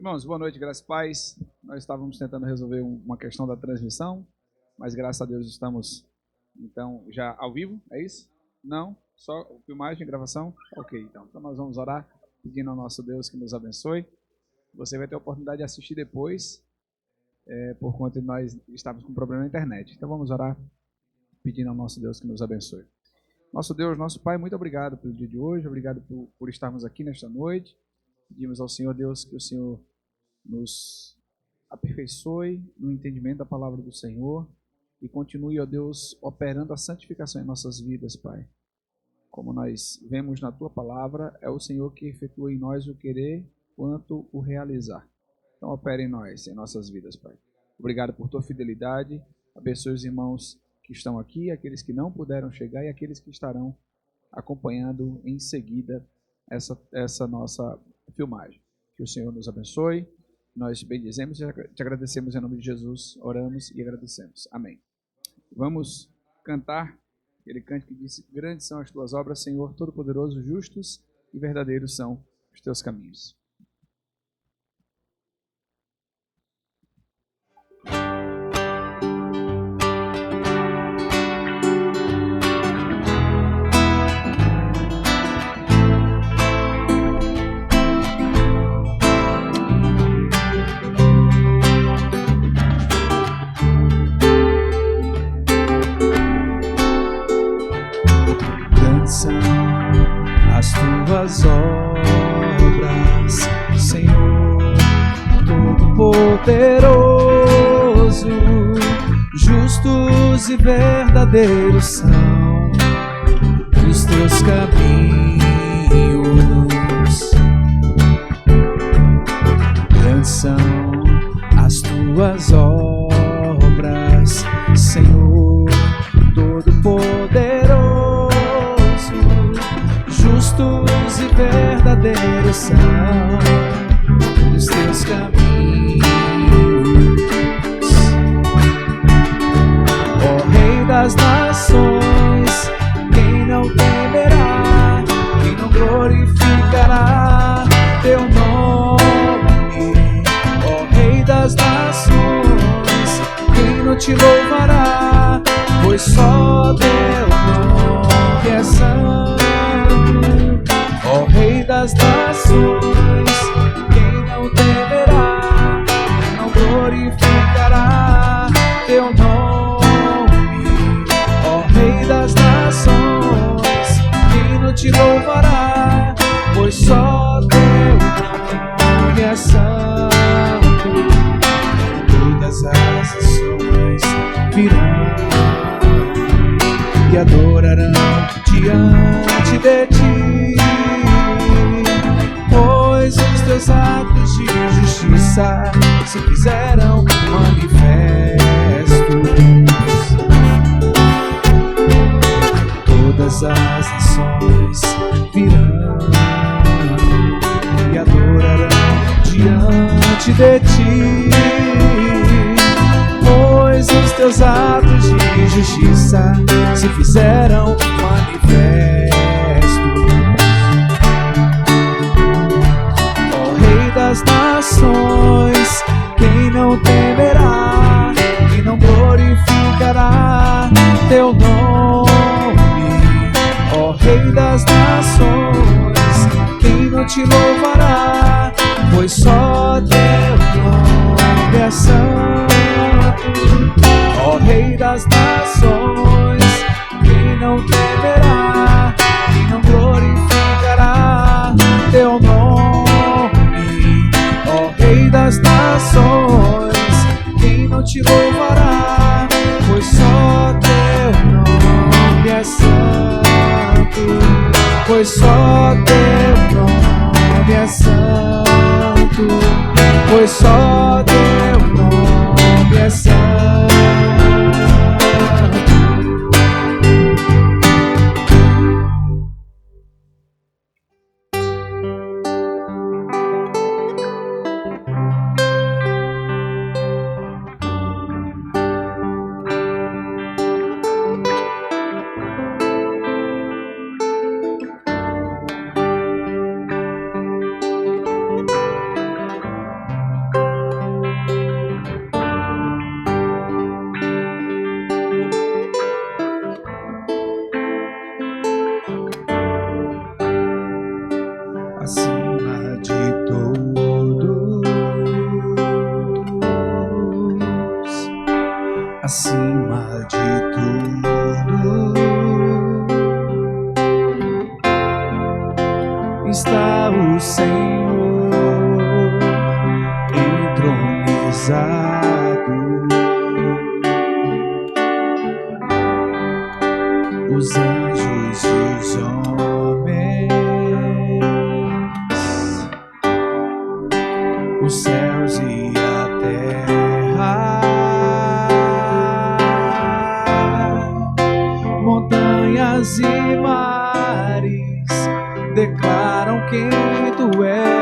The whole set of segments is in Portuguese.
Irmãos, boa noite, graças e paz. Nós estávamos tentando resolver uma questão da transmissão, mas graças a Deus estamos, então, já ao vivo, é isso? Não? Só filmagem, gravação? Ok, então nós vamos orar, pedindo ao nosso Deus que nos abençoe. Você vai ter a oportunidade de assistir depois, por conta de nós estávamos com problema na internet. Então vamos orar, pedindo ao nosso Deus que nos abençoe. Nosso Deus, nosso Pai, muito obrigado pelo dia de hoje, obrigado por estarmos aqui nesta noite. Pedimos ao Senhor Deus que o Senhor nos aperfeiçoe no entendimento da palavra do Senhor e continue, ó Deus, operando a santificação em nossas vidas, Pai. Como nós vemos na Tua palavra, é o Senhor que efetua em nós o querer quanto o realizar. Então opere em nós, em nossas vidas, Pai. Obrigado por Tua fidelidade, abençoe os irmãos que estão aqui, aqueles que não puderam chegar e aqueles que estarão acompanhando em seguida essa nossa filmagem. Que o Senhor nos abençoe. Nós bendizemos e te agradecemos em nome de Jesus, oramos e agradecemos. Amém. Vamos cantar aquele cântico que diz: grandes são as tuas obras, Senhor, todo-poderoso, justos e verdadeiros são os teus caminhos. As tuas obras, Senhor, todo-poderoso, justos e verdadeiros são os teus caminhos. Grandes são as tuas obras, Senhor, todo-poderoso, justos e verdadeiros são os teus caminhos. Ó Rei das nações, quem não temerá, quem não glorificará teu nome? Ó Rei das nações, quem não te louvará, pois só teu nome é santo. Ó Rei das nações, quem não temerá, quem não glorificará teu nome? Ó Rei das nações, quem não te louvará, pois só teu nome é santo. Todas as nações virão e adorarão diante de ti, pois os teus atos de justiça se fizeram manifestos. Todas as nações virão e adorarão diante de ti, pois os teus atos de justiça se fizeram manifestos. Ó Rei das nações, quem não temerá, quem não glorificará teu nome? Ó Rei das nações, quem não te louvará, pois só teu nome é santo. Ó Rei das nações, quem não temerá, quem não glorificará teu nome? Ó Rei das nações, quem não te louvará, pois só teu nome é santo. Pois só teu nome é santo. Pois só teu nome é santo. os céus e a terra, montanhas e mares declaram quem tu és.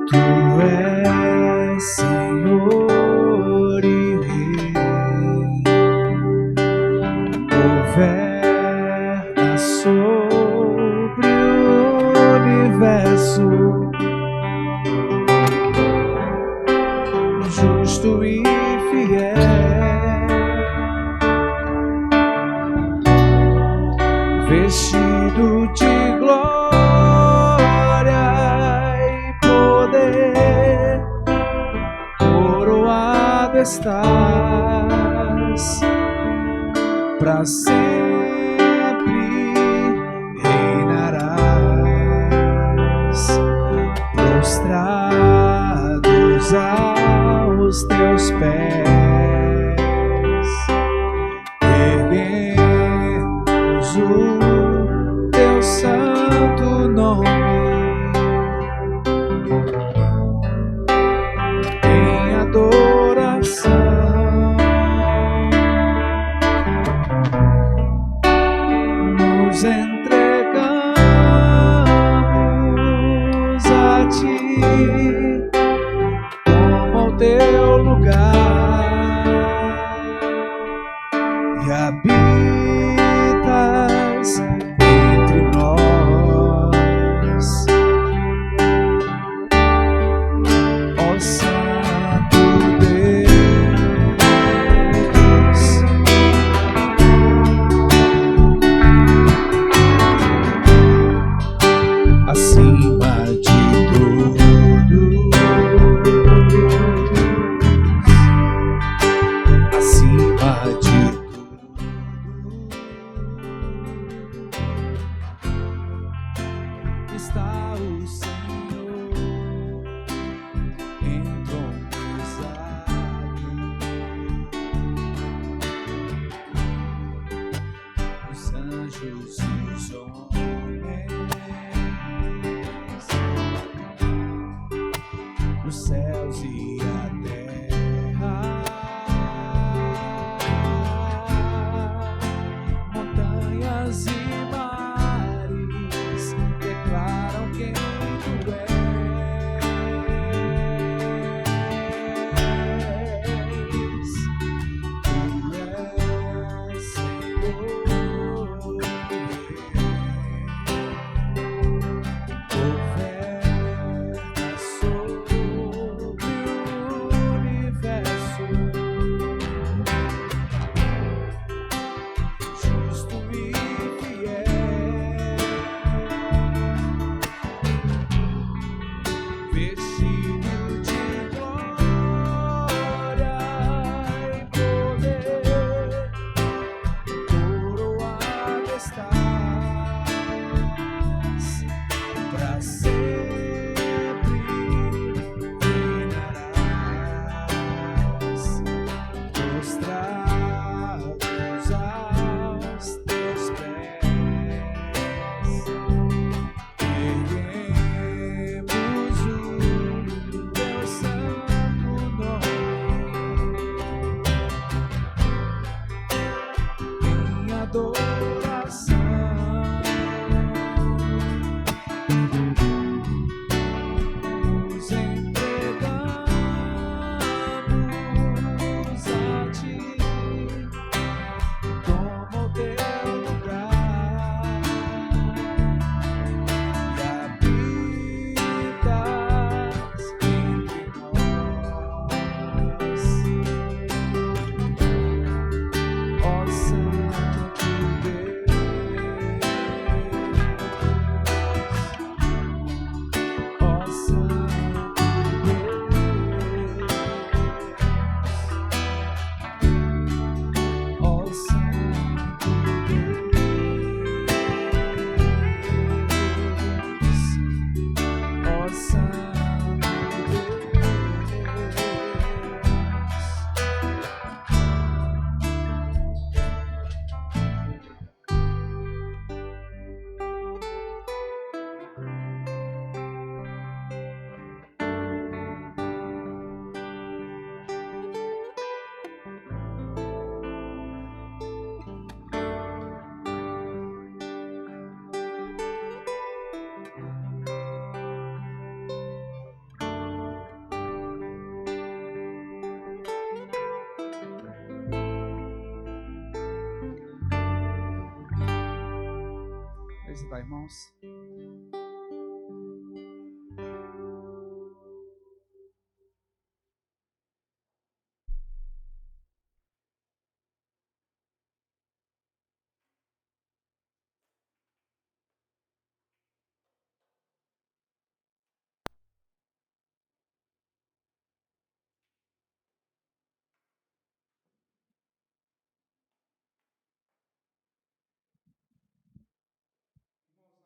Tu és Senhor e Rei, governa sobre o universo, justo e fiel, vestido de glória e poder, coroado estás, pra sempre reinarás, prostrados aos teus pés, erguemos o teu santo nome em adoração, nos entregamos a ti, toma o teu lugar e habitas entre nós, ó Santo Deus. Acima de tudo, acima de tudo está o Senhor entronizado. Os anjos e os homens, os céus e a terra, montanhas e mares declaram quem tu és. Tu és Senhor e governa sobre o universo, justo e fiel, vestido de glória e poder, coroado estás, pra sempre reinarás, prostrados aos teus pés, erguemos o teu santo nome em adoração, Podem sentar, irmãos.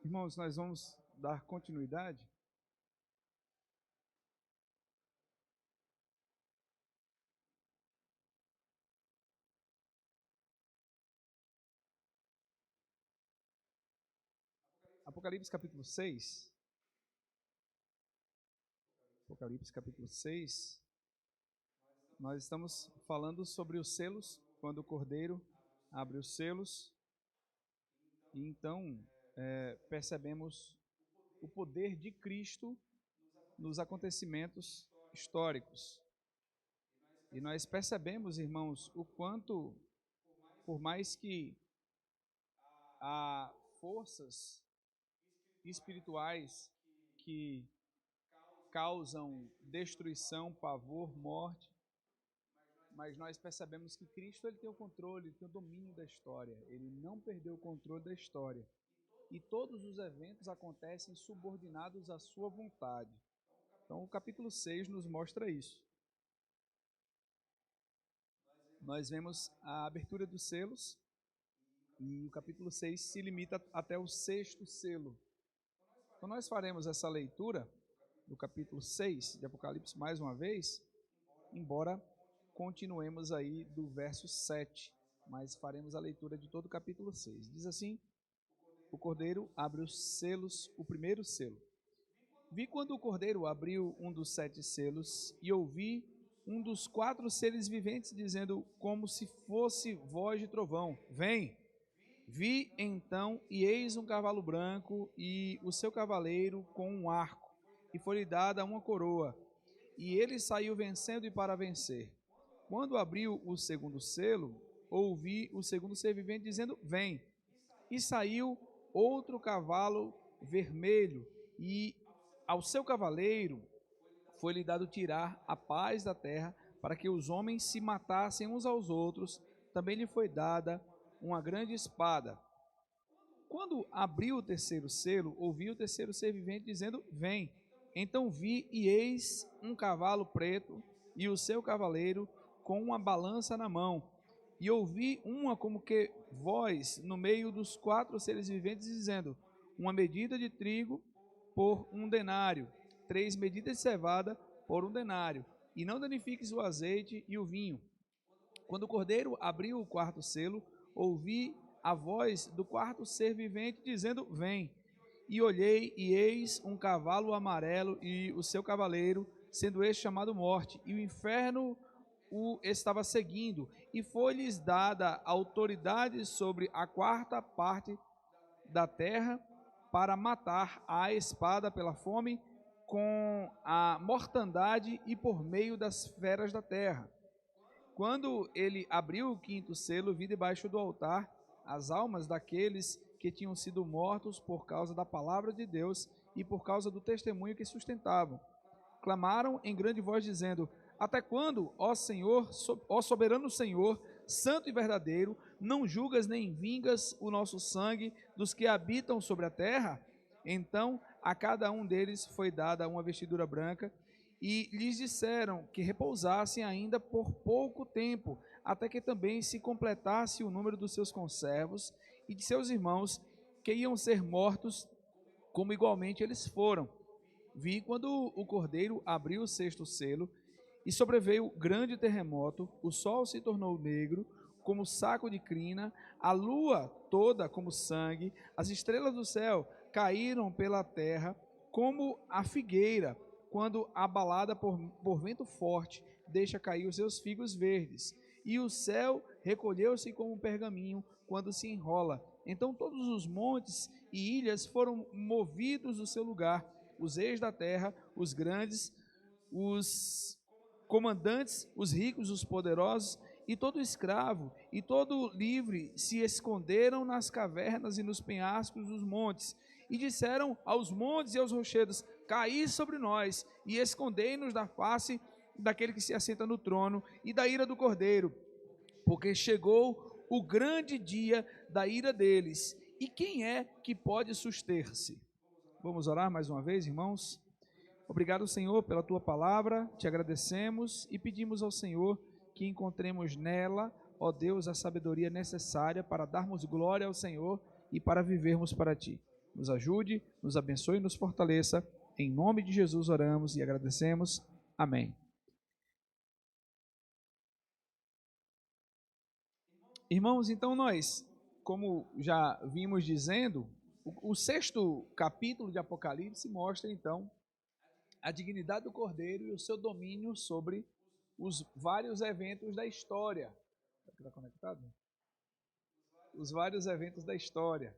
Irmãos, nós vamos dar continuidade. Apocalipse capítulo 6. Apocalipse capítulo 6. Nós estamos falando sobre os selos, quando o Cordeiro abre os selos. E então percebemos o poder de Cristo nos acontecimentos históricos. E nós percebemos, irmãos, o quanto, por mais que há forças espirituais que causam destruição, pavor, morte, mas nós percebemos que Cristo ele tem o controle, ele tem o domínio da história. Ele não perdeu o controle da história. E todos os eventos acontecem subordinados à sua vontade. Então, o capítulo 6 nos mostra isso. Nós vemos a abertura dos selos e o capítulo 6 se limita até o sexto selo. Então, nós faremos essa leitura do capítulo 6 de Apocalipse mais uma vez, embora continuemos aí do verso 7, mas faremos a leitura de todo o capítulo 6. Diz assim: o Cordeiro abre os selos, o primeiro selo. Vi quando o Cordeiro abriu um dos 7 selos e ouvi um dos 4 seres viventes dizendo como se fosse voz de trovão: vem! Vi então e eis um cavalo branco e o seu cavaleiro com um arco, e foi-lhe dada uma coroa, e ele saiu vencendo e para vencer. Quando abriu o segundo selo, ouvi o segundo ser vivente dizendo: vem! E saiu outro cavalo vermelho, e ao seu cavaleiro foi-lhe dado tirar a paz da terra, para que os homens se matassem uns aos outros. Também lhe foi dada uma grande espada. Quando abriu o terceiro selo, ouvi o terceiro ser vivente dizendo: vem! Então vi e eis um cavalo preto e o seu cavaleiro com uma balança na mão. E ouvi uma como que voz no meio dos 4 seres viventes dizendo: uma medida de trigo por 1 denário, 3 medidas de cevada por 1 denário, e não danifiques o azeite e o vinho. Quando o Cordeiro abriu o 4º selo, ouvi a voz do 4º ser vivente dizendo: vem! E olhei, e eis um cavalo amarelo e o seu cavaleiro, sendo este chamado Morte, e o inferno o estava seguindo, e foi-lhes dada autoridade sobre a 4ª parte da terra para matar a espada pela fome, com a mortandade e por meio das feras da terra. Quando ele abriu o 5º selo, vi debaixo do altar as almas daqueles que tinham sido mortos por causa da palavra de Deus e por causa do testemunho que sustentavam. Clamaram em grande voz dizendo: até quando, ó Senhor, ó soberano Senhor, santo e verdadeiro, não julgas nem vingas o nosso sangue dos que habitam sobre a terra? Então a cada um deles foi dada uma vestidura branca, e lhes disseram que repousassem ainda por pouco tempo, até que também se completasse o número dos seus conservos e de seus irmãos, que iam ser mortos, como igualmente eles foram. Vi quando o Cordeiro abriu o 6º selo, e sobreveio grande terremoto, o sol se tornou negro, como saco de crina, a lua toda como sangue, as estrelas do céu caíram pela terra, como a figueira, quando abalada por vento forte, deixa cair os seus figos verdes. E o céu recolheu-se como um pergaminho, quando se enrola. Então todos os montes e ilhas foram movidos do seu lugar, os reis da terra, os grandes, os comandantes, os ricos, os poderosos, e todo escravo, e todo livre se esconderam nas cavernas e nos penhascos dos montes, e disseram aos montes e aos rochedos: caí sobre nós, e escondei-nos da face daquele que se assenta no trono, e da ira do Cordeiro, porque chegou o grande dia da ira deles, e quem é que pode suster-se? Vamos orar mais uma vez, irmãos? Obrigado, Senhor, pela Tua palavra, te agradecemos e pedimos ao Senhor que encontremos nela, ó Deus, a sabedoria necessária para darmos glória ao Senhor e para vivermos para Ti. Nos ajude, nos abençoe e nos fortaleça. Em nome de Jesus oramos e agradecemos. Amém. Irmãos, então nós, como já vimos dizendo, o sexto capítulo de Apocalipse mostra então a dignidade do Cordeiro e o seu domínio sobre os vários eventos da história. Está conectado? Os vários eventos da história.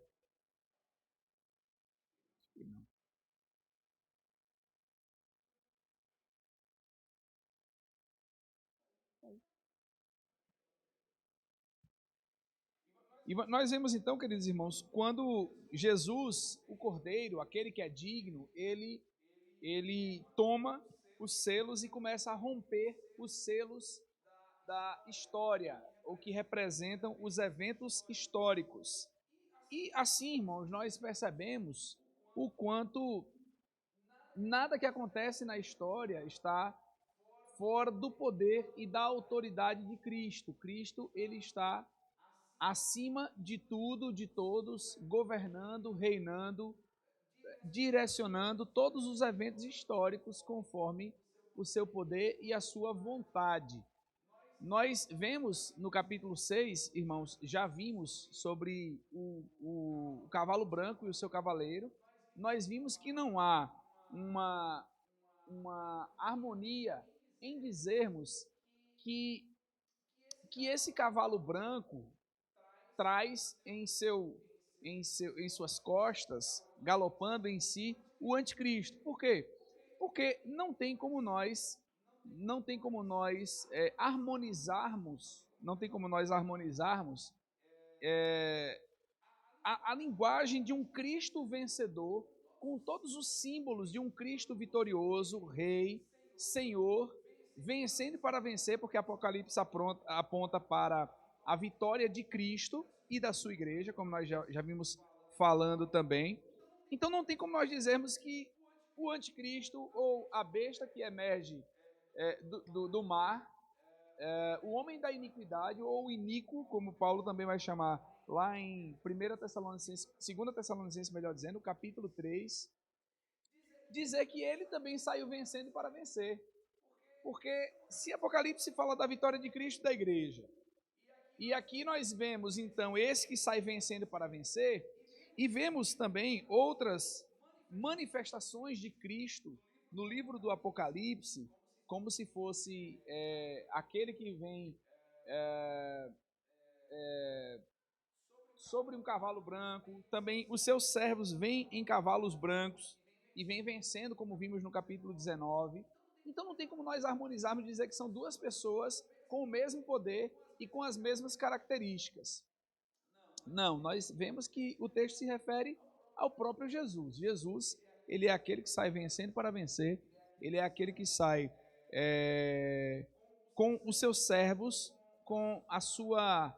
E nós vemos então, queridos irmãos, quando Jesus, o Cordeiro, aquele que é digno, ele toma os selos e começa a romper os selos da história, ou que representam os eventos históricos. E assim, irmãos, nós percebemos o quanto nada que acontece na história está fora do poder e da autoridade de Cristo. Cristo, ele está acima de tudo, de todos, governando, reinando, direcionando todos os eventos históricos conforme o seu poder e a sua vontade. Nós vemos no capítulo 6, irmãos, já vimos sobre o cavalo branco e o seu cavaleiro. Nós vimos que não há uma harmonia em dizermos que esse cavalo branco traz em suas costas, galopando em si, o anticristo. Por quê? Porque não tem como nós harmonizarmos a linguagem de um Cristo vencedor com todos os símbolos de um Cristo vitorioso, Rei, Senhor, vencendo para vencer, porque Apocalipse aponta para a vitória de Cristo e da sua igreja, como nós já vimos falando também. Então não tem como nós dizermos que o anticristo ou a besta que emerge do mar, o homem da iniquidade ou o iníquo, como Paulo também vai chamar lá em 2 Tessalonicenses, melhor dizendo, capítulo 3, dizer que ele também saiu vencendo para vencer. Porque se Apocalipse fala da vitória de Cristo e da igreja, e aqui nós vemos então esse que sai vencendo para vencer, e vemos também outras manifestações de Cristo no livro do Apocalipse, como se fosse aquele que vem sobre um cavalo branco. Também os seus servos vêm em cavalos brancos e vêm vencendo, como vimos no capítulo 19. Então não tem como nós harmonizarmos e dizer que são duas pessoas com o mesmo poder e com as mesmas características. Não, nós vemos que o texto se refere ao próprio Jesus. Jesus, ele é aquele que sai vencendo para vencer, ele é aquele que sai com os seus servos, com a sua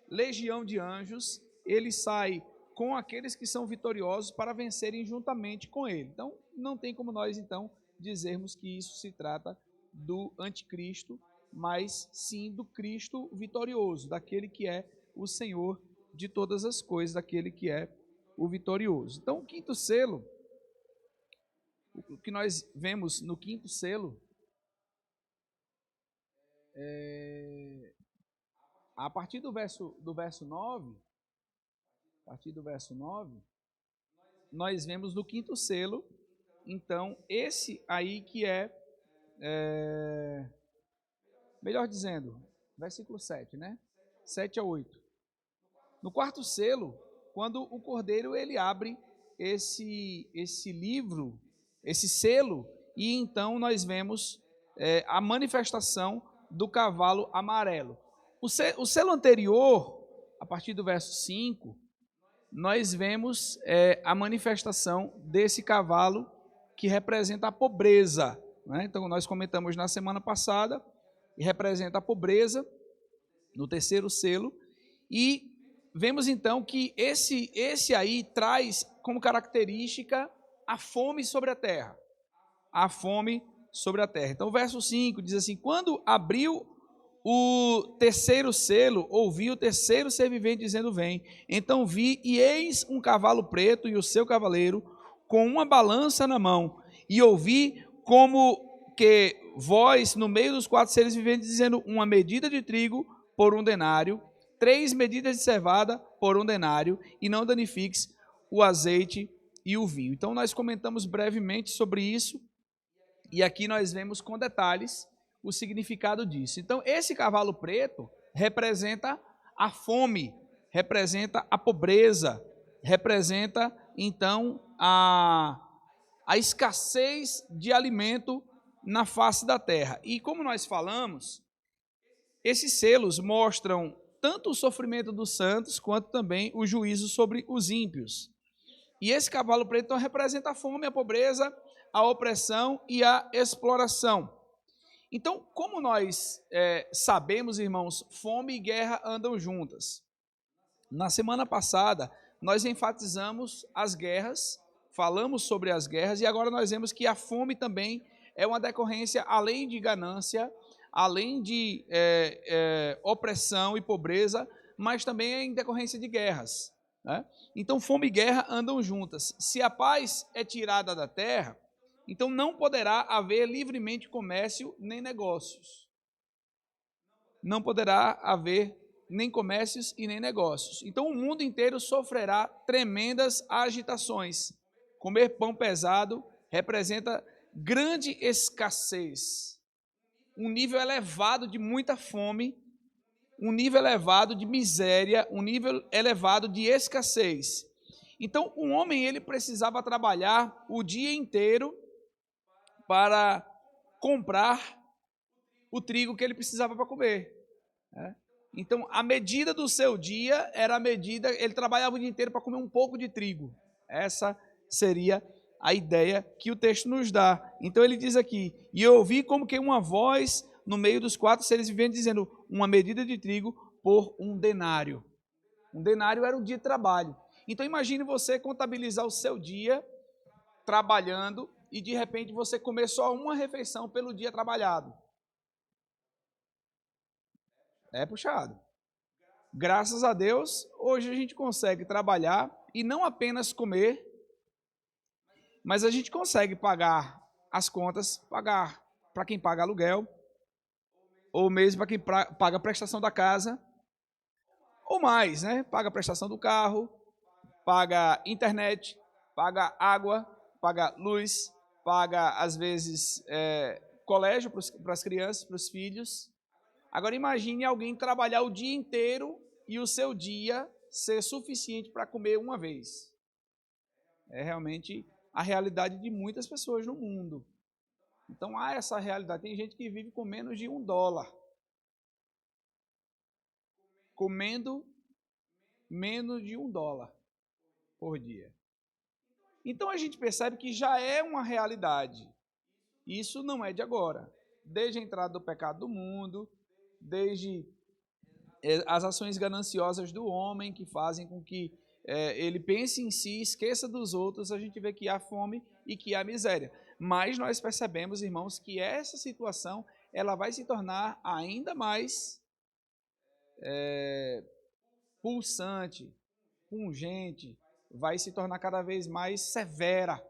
legião de anjos, ele sai com aqueles que são vitoriosos para vencerem juntamente com ele. Então, não tem como nós, então, dizermos que isso se trata do anticristo, mas sim do Cristo vitorioso, daquele que é o Senhor de todas as coisas, daquele que é o vitorioso. Então, o quinto selo, o que nós vemos no quinto selo, a partir do verso 9, nós vemos no quinto selo, então, esse aí que melhor dizendo, versículo 7, né? 7 a 8. No quarto selo, quando o Cordeiro ele abre esse livro, esse selo, e então nós vemos a manifestação do cavalo amarelo. O selo anterior, a partir do verso 5, nós vemos a manifestação desse cavalo que representa a pobreza, né? Então, nós comentamos na semana passada, e representa a pobreza no terceiro selo, e vemos então que esse aí traz como característica a fome sobre a terra. A fome sobre a terra. Então, o verso 5 diz assim: quando abriu o terceiro selo, ouvi o terceiro ser vivente dizendo: vem. Então vi, e eis um cavalo preto e o seu cavaleiro, com uma balança na mão. E ouvi como que voz no meio dos quatro seres viventes, dizendo: uma medida de trigo por 1 denário, 3 medidas de cevada por 1 denário, e não danifiques o azeite e o vinho. Então, nós comentamos brevemente sobre isso, e aqui nós vemos com detalhes o significado disso. Então, esse cavalo preto representa a fome, representa a pobreza, representa, então, a escassez de alimento na face da terra. E como nós falamos, esses selos mostram tanto o sofrimento dos santos, quanto também o juízo sobre os ímpios. E esse cavalo preto então, representa a fome, a pobreza, a opressão e a exploração. Então, como nós sabemos, irmãos, fome e guerra andam juntas. Na semana passada, nós enfatizamos as guerras, falamos sobre as guerras, e agora nós vemos que a fome também é uma decorrência, além de ganância, além de opressão e pobreza, mas também é em decorrência de guerras, né? Então, fome e guerra andam juntas. Se a paz é tirada da terra, então não poderá haver livremente comércio nem negócios. Não poderá haver nem comércios e nem negócios. Então o mundo inteiro sofrerá tremendas agitações. Comer pão pesado representa grande escassez, um nível elevado de muita fome, um nível elevado de miséria, um nível elevado de escassez. Então o homem ele precisava trabalhar o dia inteiro para comprar o trigo que ele precisava para comer, né? Então, a medida do seu dia era a medida, ele trabalhava o dia inteiro para comer um pouco de trigo. Essa seria a ideia que o texto nos dá. Então, ele diz aqui: e eu ouvi como que uma voz no meio dos quatro seres viventes dizendo: uma medida de trigo por 1 denário. 1 denário era um dia de trabalho. Então, imagine você contabilizar o seu dia trabalhando e, de repente, você comer só uma refeição pelo dia trabalhado. É puxado. Graças a Deus, hoje a gente consegue trabalhar e não apenas comer, mas a gente consegue pagar as contas, pagar para quem paga aluguel, ou mesmo para quem paga a prestação da casa, ou mais, né? Paga a prestação do carro, paga internet, paga água, paga luz, paga, às vezes, colégio para as crianças, para os filhos. Agora imagine alguém trabalhar o dia inteiro e o seu dia ser suficiente para comer uma vez. É realmente a realidade de muitas pessoas no mundo. Então há essa realidade. Tem gente que vive com menos de $1. Comendo menos de $1 por dia. Então a gente percebe que já é uma realidade. Isso não é de agora. Desde a entrada do pecado do mundo, desde as ações gananciosas do homem que fazem com que ele pense em si, esqueça dos outros, a gente vê que há fome e que há miséria. Mas nós percebemos, irmãos, que essa situação ela vai se tornar ainda mais pulsante, pungente, vai se tornar cada vez mais severa.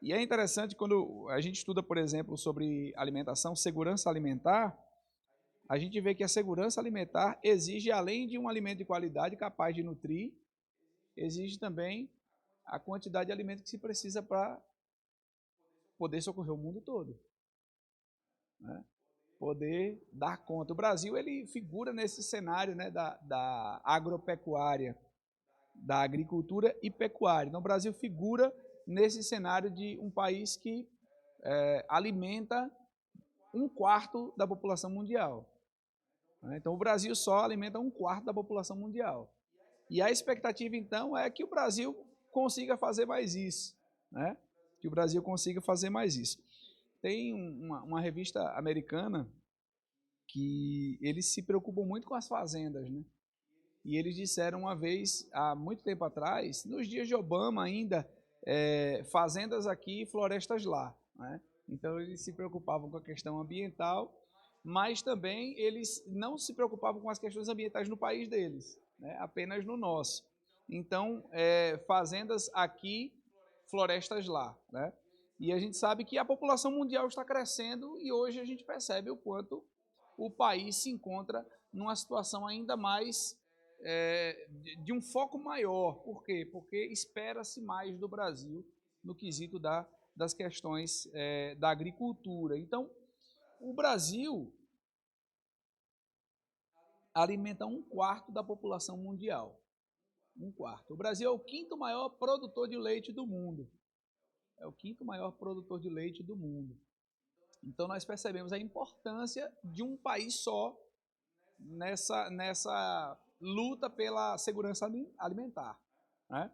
E é interessante quando a gente estuda, por exemplo, sobre alimentação, segurança alimentar, a gente vê que a segurança alimentar exige, além de um alimento de qualidade capaz de nutrir, exige também a quantidade de alimento que se precisa para poder socorrer o mundo todo, né? Poder dar conta. O Brasil ele figura nesse cenário, né, da agropecuária, da agricultura e pecuária. Então, o Brasil figura nesse cenário de um país que alimenta 1/4 da população mundial. Então, o Brasil só alimenta 1/4 da população mundial. E a expectativa, então, é que o Brasil consiga fazer mais isso. Né? Que o Brasil consiga fazer mais isso. Tem uma revista americana que eles se preocupam muito com as fazendas, né? E eles disseram uma vez, há muito tempo atrás, nos dias de Obama ainda, fazendas aqui, florestas lá. Né? Então, eles se preocupavam com a questão ambiental, mas também eles não se preocupavam com as questões ambientais no país deles, né? Apenas no nosso. Então, fazendas aqui, florestas lá. Né? E a gente sabe que a população mundial está crescendo e hoje a gente percebe o quanto o país se encontra numa situação ainda mais de um foco maior. Por quê? Porque espera-se mais do Brasil no quesito das questões da agricultura. Então, o Brasil alimenta 1/4 da população mundial. 1/4. O Brasil é o 5º maior produtor de leite do mundo. É o 5º maior produtor de leite do mundo. Então, nós percebemos a importância de um país só nessa luta pela segurança alimentar. Né?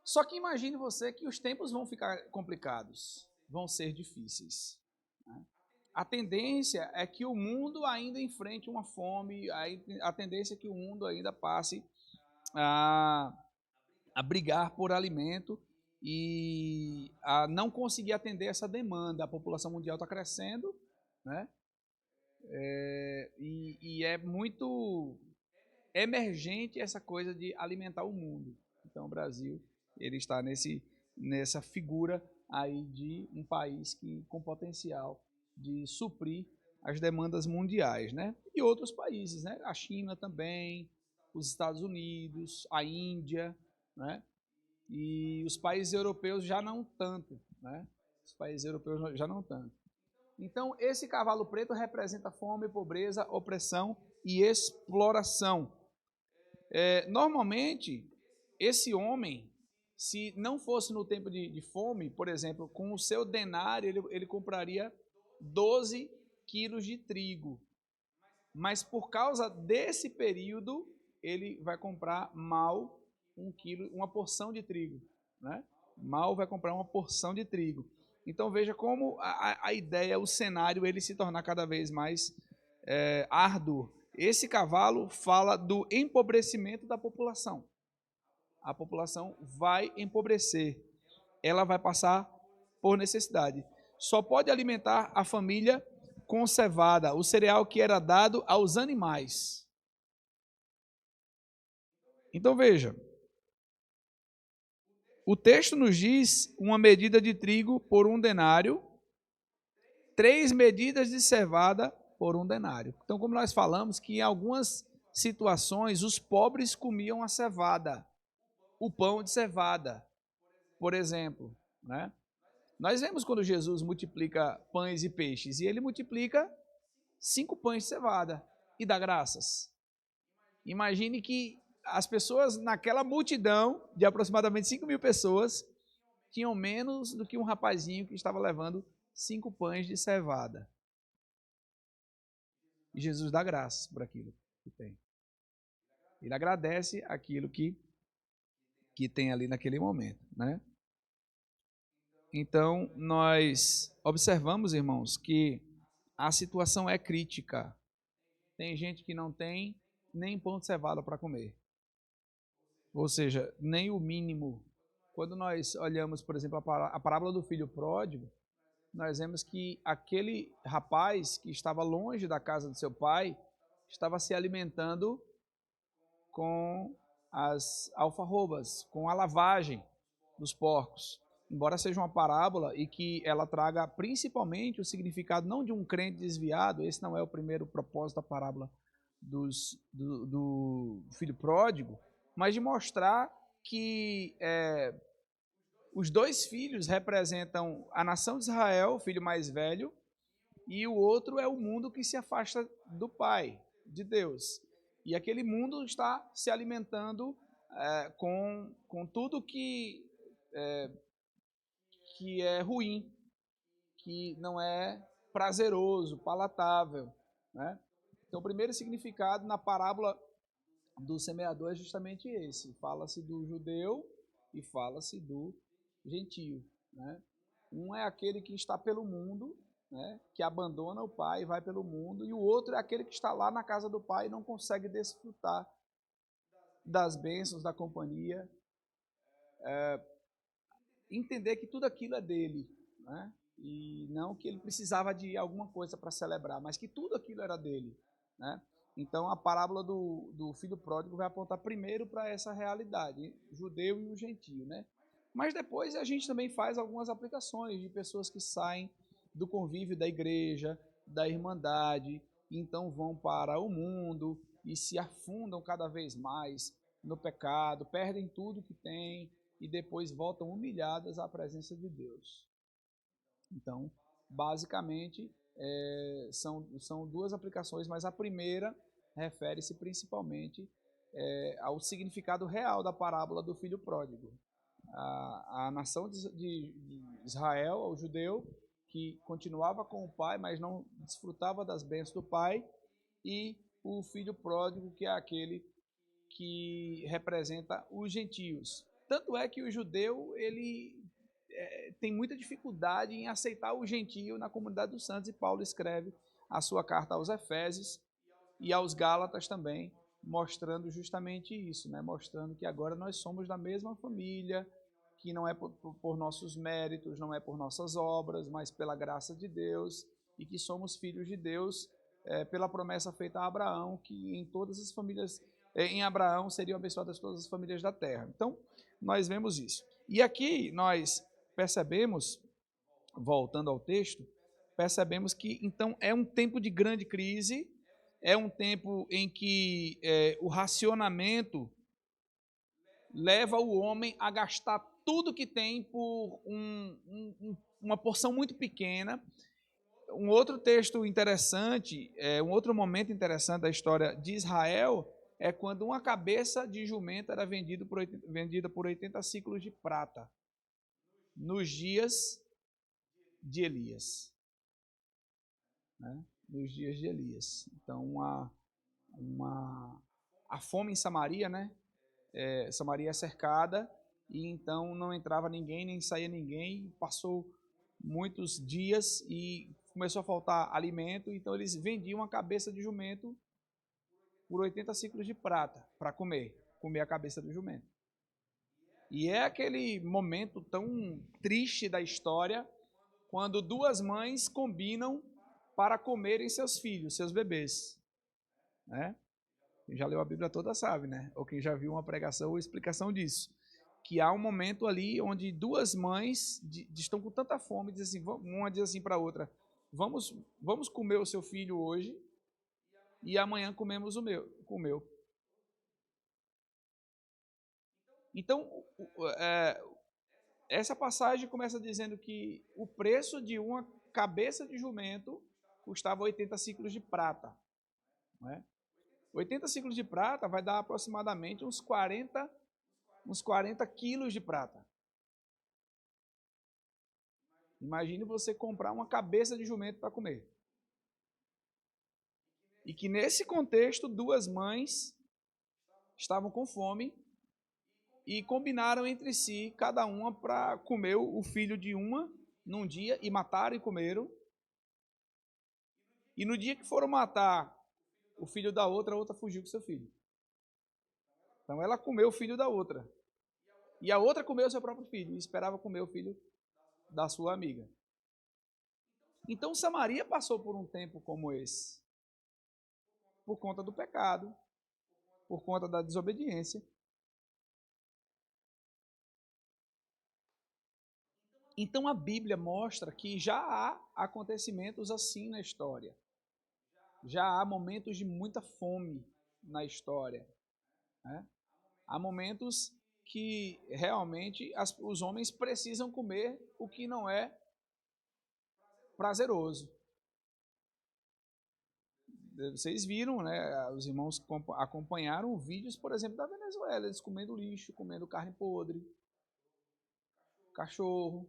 Só que imagine você que os tempos vão ficar complicados, vão ser difíceis. Né? A tendência é que o mundo ainda enfrente uma fome, a tendência é que o mundo ainda passe a brigar por alimento e a não conseguir atender essa demanda. A população mundial está crescendo, né? E é muito emergente essa coisa de alimentar o mundo. Então, o Brasil ele está nessa figura aí de um país com potencial de suprir as demandas mundiais, né? E outros países, né? A China também, os Estados Unidos, a Índia, né? E os países europeus já não tanto, né? Os países europeus já não tanto. Então, esse cavalo preto representa fome, pobreza, opressão e exploração. Normalmente, esse homem, se não fosse no tempo de fome, por exemplo, com o seu denário, ele compraria 12 quilos de trigo. Mas por causa desse período, ele vai comprar mal 1 quilo, uma porção de trigo. Né? Mal vai comprar uma porção de trigo. Então veja como a ideia, o cenário, ele se tornar cada vez mais árduo. Esse cavalo fala do empobrecimento da população. A população vai empobrecer. Ela vai passar por necessidade. Só pode alimentar a família com cevada, o cereal que era dado aos animais. Então veja, o texto nos diz uma medida de trigo por 1 denário, 3 medidas de cevada por 1 denário. Então, como nós falamos, que em algumas situações os pobres comiam a cevada, o pão de cevada, por exemplo. Né? Nós vemos quando Jesus multiplica pães e peixes, e ele multiplica 5 pães de cevada e dá graças. Imagine que as pessoas naquela multidão de aproximadamente 5.000 pessoas tinham menos do que um rapazinho que estava levando 5 pães de cevada. E Jesus dá graças por aquilo que tem. Ele agradece aquilo que tem ali naquele momento, né? Então, nós observamos, irmãos, que a situação é crítica. Tem gente que não tem nem pão de cevada para comer. Ou seja, nem o mínimo. Quando nós olhamos, por exemplo, a parábola do filho pródigo, nós vemos que aquele rapaz que estava longe da casa do seu pai estava se alimentando com as alfarrobas, com a lavagem dos porcos. Embora seja uma parábola e que ela traga principalmente o significado não de um crente desviado, esse não é o primeiro propósito da parábola do filho pródigo, mas de mostrar que os 2 filhos representam a nação de Israel, o filho mais velho, e o outro é o mundo que se afasta do Pai, de Deus. E aquele mundo está se alimentando com tudo que é ruim, que não é prazeroso, palatável, né? Então, o primeiro significado na parábola do semeador é justamente esse. Fala-se do judeu e fala-se do gentio, né? Um é aquele que está pelo mundo, né, que abandona o pai e vai pelo mundo, e o outro é aquele que está lá na casa do pai e não consegue desfrutar das bênçãos, da companhia, entender que tudo aquilo é dele, né? E não que ele precisava de alguma coisa para celebrar, mas que tudo aquilo era dele, né? Então a parábola do filho pródigo vai apontar primeiro para essa realidade, o judeu e o gentio, né? Mas depois a gente também faz algumas aplicações de pessoas que saem do convívio da igreja, da irmandade, e então vão para o mundo e se afundam cada vez mais no pecado, perdem tudo que têm e depois voltam humilhadas à presença de Deus. Então, basicamente, são duas aplicações, mas a primeira refere-se principalmente ao significado real da parábola do filho pródigo. A nação de Israel, o judeu, que continuava com o pai, mas não desfrutava das bênçãos do pai, e o filho pródigo, que é aquele que representa os gentios. Tanto é que o judeu ele tem muita dificuldade em aceitar o gentio na comunidade dos santos, e Paulo escreve a sua carta aos Efésios e aos Gálatas também, mostrando justamente isso, né? Mostrando que agora nós somos da mesma família, que não é por nossos méritos, não é por nossas obras, mas pela graça de Deus, e que somos filhos de Deus pela promessa feita a Abraão, que em todas as famílias, em Abraão seriam abençoadas todas as famílias da terra. Então, nós vemos isso. E aqui nós percebemos, voltando ao texto, percebemos que então é um tempo de grande crise, é um tempo em que o racionamento leva o homem a gastar tudo que tem por uma porção muito pequena. Um outro texto interessante, um outro momento interessante da história de Israel é quando uma cabeça de jumento era vendida por 80 ciclos de prata, nos dias de Elias. Né? Nos dias de Elias. Então, a fome em Samaria, né? Samaria é cercada, e então não entrava ninguém, nem saía ninguém, passou muitos dias e começou a faltar alimento, então eles vendiam a cabeça de jumento por 80 ciclos de prata para comer a cabeça do jumento. E é aquele momento tão triste da história, quando duas mães combinam para comerem seus filhos, seus bebês, né? Quem já leu a Bíblia toda sabe, né? Ou quem já viu uma pregação ou explicação disso. Que há um momento ali onde duas mães estão com tanta fome, dizem assim, uma diz assim para a outra, vamos comer o seu filho hoje e amanhã comemos o meu. Então, essa passagem começa dizendo que o preço de uma cabeça de jumento custava 80 ciclos de prata. Não é? 80 ciclos de prata vai dar aproximadamente uns 40 quilos de prata. Imagine você comprar uma cabeça de jumento para comer. E que nesse contexto, duas mães estavam com fome e combinaram entre si, cada uma, para comer o filho de uma num dia, e mataram e comeram. E no dia que foram matar o filho da outra, a outra fugiu com seu filho. Então ela comeu o filho da outra. E a outra comeu o seu próprio filho e esperava comer o filho da sua amiga. Então Samaria passou por um tempo como esse, por conta do pecado, por conta da desobediência. Então a Bíblia mostra que já há acontecimentos assim na história. Já há momentos de muita fome na história. Né? Há momentos que realmente os homens precisam comer o que não é prazeroso. Vocês viram, né? Os irmãos acompanharam vídeos, por exemplo, da Venezuela, eles comendo lixo, comendo carne podre, cachorro.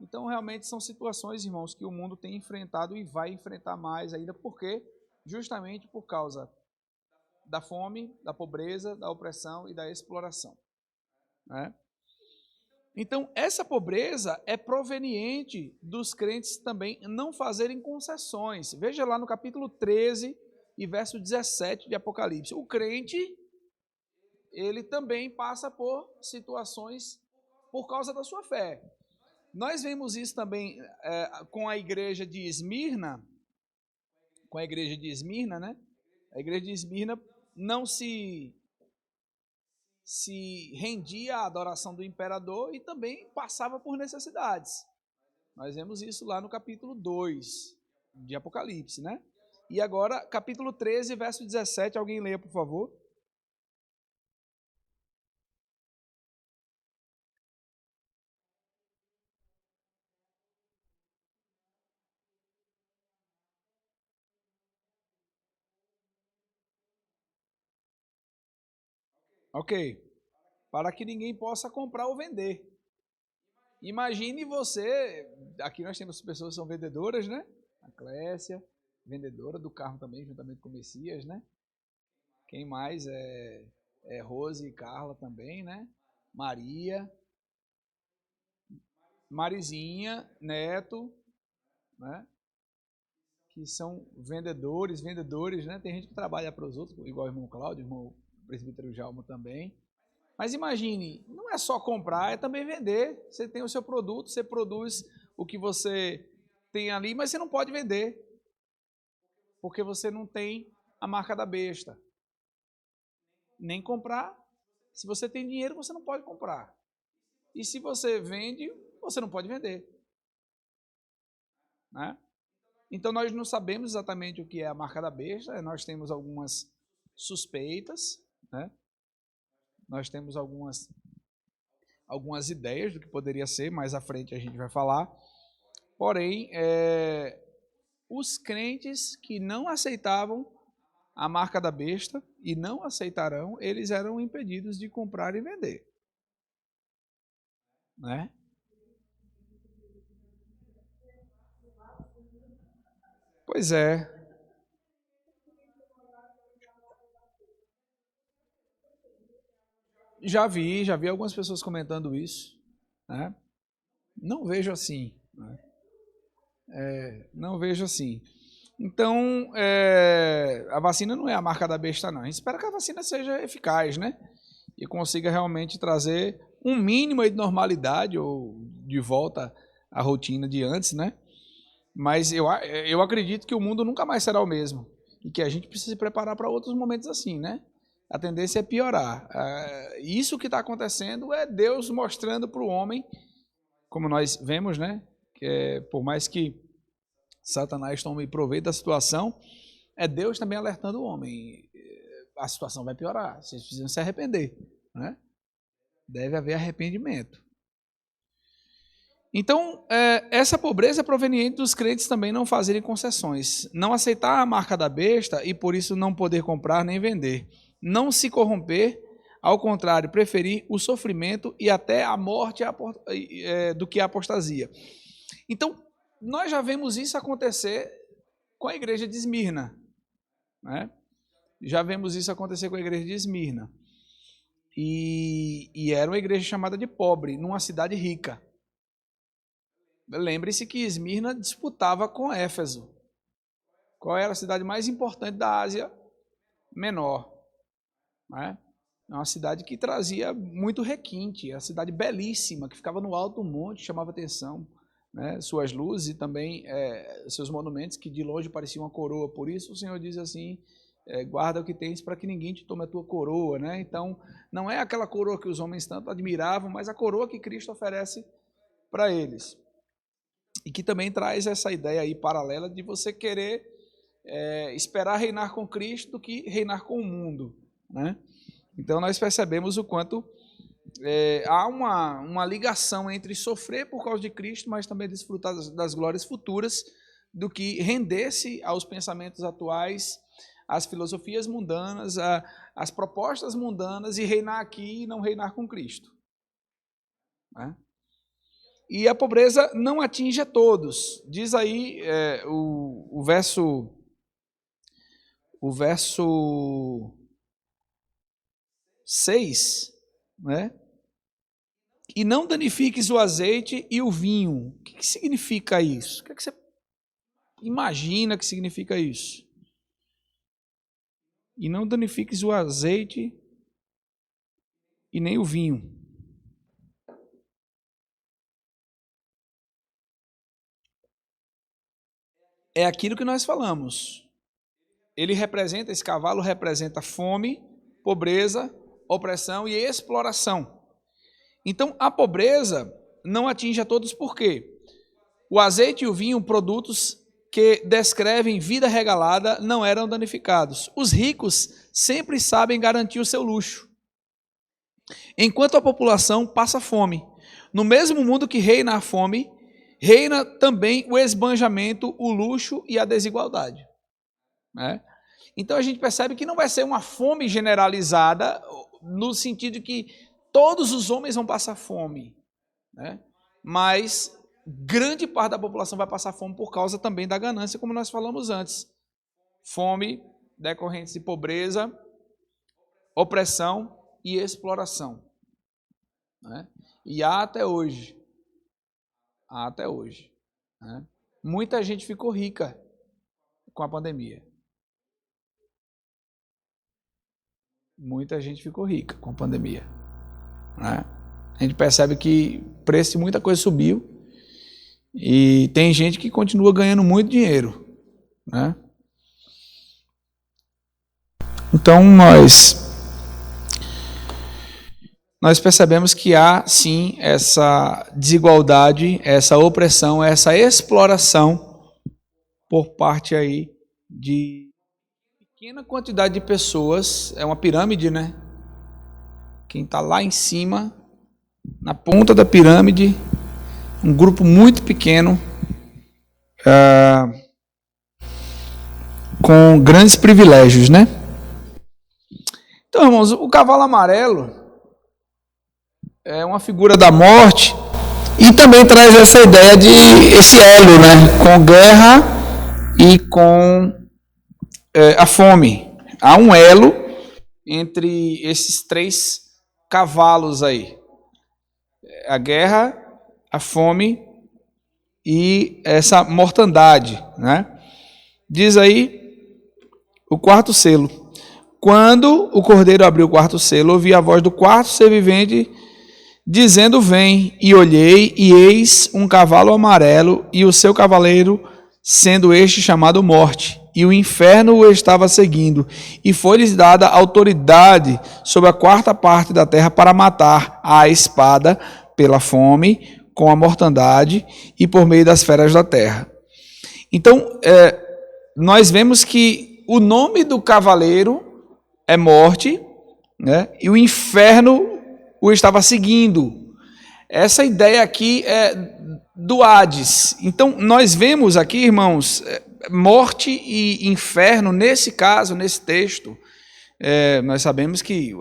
Então, realmente são situações, irmãos, que o mundo tem enfrentado e vai enfrentar mais ainda, porque justamente por causa da fome, da pobreza, da opressão e da exploração, né? Então, essa pobreza é proveniente dos crentes também não fazerem concessões. Veja lá no capítulo 13 e verso 17 de Apocalipse. O crente, ele também passa por situações por causa da sua fé. Nós vemos isso também com a igreja de Esmirna, né? A igreja de Esmirna não se rendia à adoração do imperador e também passava por necessidades. Nós vemos isso lá no capítulo 2 de Apocalipse, né? E agora, capítulo 13, verso 17, alguém leia, por favor. Ok. Para que ninguém possa comprar ou vender. Imagine você, aqui nós temos pessoas que são vendedoras, né? A Clécia, vendedora do carro também, juntamente com o Messias, né? Quem mais? Rose e Carla também, né? Maria, Marizinha, Neto, né? Que são vendedores, né? Tem gente que trabalha para os outros, igual o irmão Cláudio, o irmão presbítero Jalmo também. Mas imagine, não é só comprar, é também vender. Você tem o seu produto, você produz o que você tem ali, mas você não pode vender, porque você não tem a marca da besta. Nem comprar. Se você tem dinheiro, você não pode comprar. E se você vende, você não pode vender, né? Então nós não sabemos exatamente o que é a marca da besta, nós temos algumas suspeitas, né? Nós temos algumas ideias do que poderia ser, mais à frente a gente vai falar. Porém, os crentes que não aceitavam a marca da besta e não aceitarão, eles eram impedidos de comprar e vender, né? Pois é. Já vi algumas pessoas comentando isso, né? Não vejo assim, né? Não vejo assim. Então, a vacina não é a marca da besta, não. A gente espera que a vacina seja eficaz, né? E consiga realmente trazer um mínimo de normalidade ou de volta à rotina de antes, né? Mas eu acredito que o mundo nunca mais será o mesmo e que a gente precisa se preparar para outros momentos assim, né? A tendência é piorar. Isso que está acontecendo é Deus mostrando para o homem, como nós vemos, né? Que por mais que Satanás tome proveito da situação, é Deus também alertando o homem. A situação vai piorar, vocês precisam se arrepender, né? Deve haver arrependimento. Então, essa pobreza é proveniente dos crentes também não fazerem concessões, não aceitar a marca da besta e por isso não poder comprar nem vender, não se corromper, ao contrário, preferir o sofrimento e até a morte do que a apostasia. Então, nós já vemos isso acontecer com a igreja de Esmirna, né? Já vemos isso acontecer com a igreja de Esmirna. E era uma igreja chamada de pobre, numa cidade rica. Lembre-se que Esmirna disputava com Éfeso. Qual era a cidade mais importante da Ásia Menor? Né? É uma cidade que trazia muito requinte, é uma cidade belíssima, que ficava no alto do monte, chamava atenção, né? Suas luzes e também seus monumentos, que de longe pareciam uma coroa. Por isso o Senhor diz assim, guarda o que tens para que ninguém te tome a tua coroa, né? Então, não é aquela coroa que os homens tanto admiravam, mas a coroa que Cristo oferece para eles. E que também traz essa ideia aí paralela de você querer esperar reinar com Cristo do que reinar com o mundo, né? Então nós percebemos o quanto há uma ligação entre sofrer por causa de Cristo, mas também desfrutar das glórias futuras, do que render-se aos pensamentos atuais, às filosofias mundanas, às propostas mundanas e reinar aqui e não reinar com Cristo, né? e a pobreza não atinge a todos. Diz aí o verso 6, né? E não danifiques o azeite e o vinho. O que significa isso? O que você imagina que significa isso? E não danifiques o azeite e nem o vinho. É aquilo que nós falamos. Esse cavalo representa fome, pobreza, opressão e exploração. Então, a pobreza não atinge a todos por quê? O azeite e o vinho, produtos que descrevem vida regalada, não eram danificados. Os ricos sempre sabem garantir o seu luxo, enquanto a população passa fome. No mesmo mundo que reina a fome, reina também o esbanjamento, o luxo e a desigualdade. Né? Então a gente percebe que não vai ser uma fome generalizada, no sentido de que todos os homens vão passar fome, né? Mas grande parte da população vai passar fome por causa também da ganância, como nós falamos antes. Fome decorrente de pobreza, opressão e exploração. Né? E há até hoje. Né? Muita gente ficou rica com a pandemia. Muita gente ficou rica com a pandemia. Né? A gente percebe que o preço de muita coisa subiu e tem gente que continua ganhando muito dinheiro. Né? Então nós percebemos que há sim essa desigualdade, essa opressão, essa exploração por parte aí de pequena quantidade de pessoas. É uma pirâmide, né? Quem está lá em cima, na ponta da pirâmide, um grupo muito pequeno, com grandes privilégios, né? Então, irmãos, o cavalo amarelo é uma figura da morte e também traz essa ideia de esse elo, né? Com guerra e com a fome. Há um elo entre esses três cavalos aí: a guerra, a fome e essa mortandade, né? Diz aí o quarto selo: quando o cordeiro abriu o quarto selo, ouvi a voz do quarto ser vivente dizendo: vem. E olhei, e eis um cavalo amarelo, e o seu cavaleiro, sendo este chamado Morte, e o inferno o estava seguindo, e foi-lhes dada autoridade sobre a quarta parte da terra para matar à espada, pela fome, com a mortandade e por meio das feras da terra. Então, nós vemos que o nome do cavaleiro é Morte, né? E o inferno o estava seguindo. Essa ideia aqui é do Hades. Então, nós vemos aqui, irmãos, morte e inferno, nesse caso, nesse texto. Nós sabemos que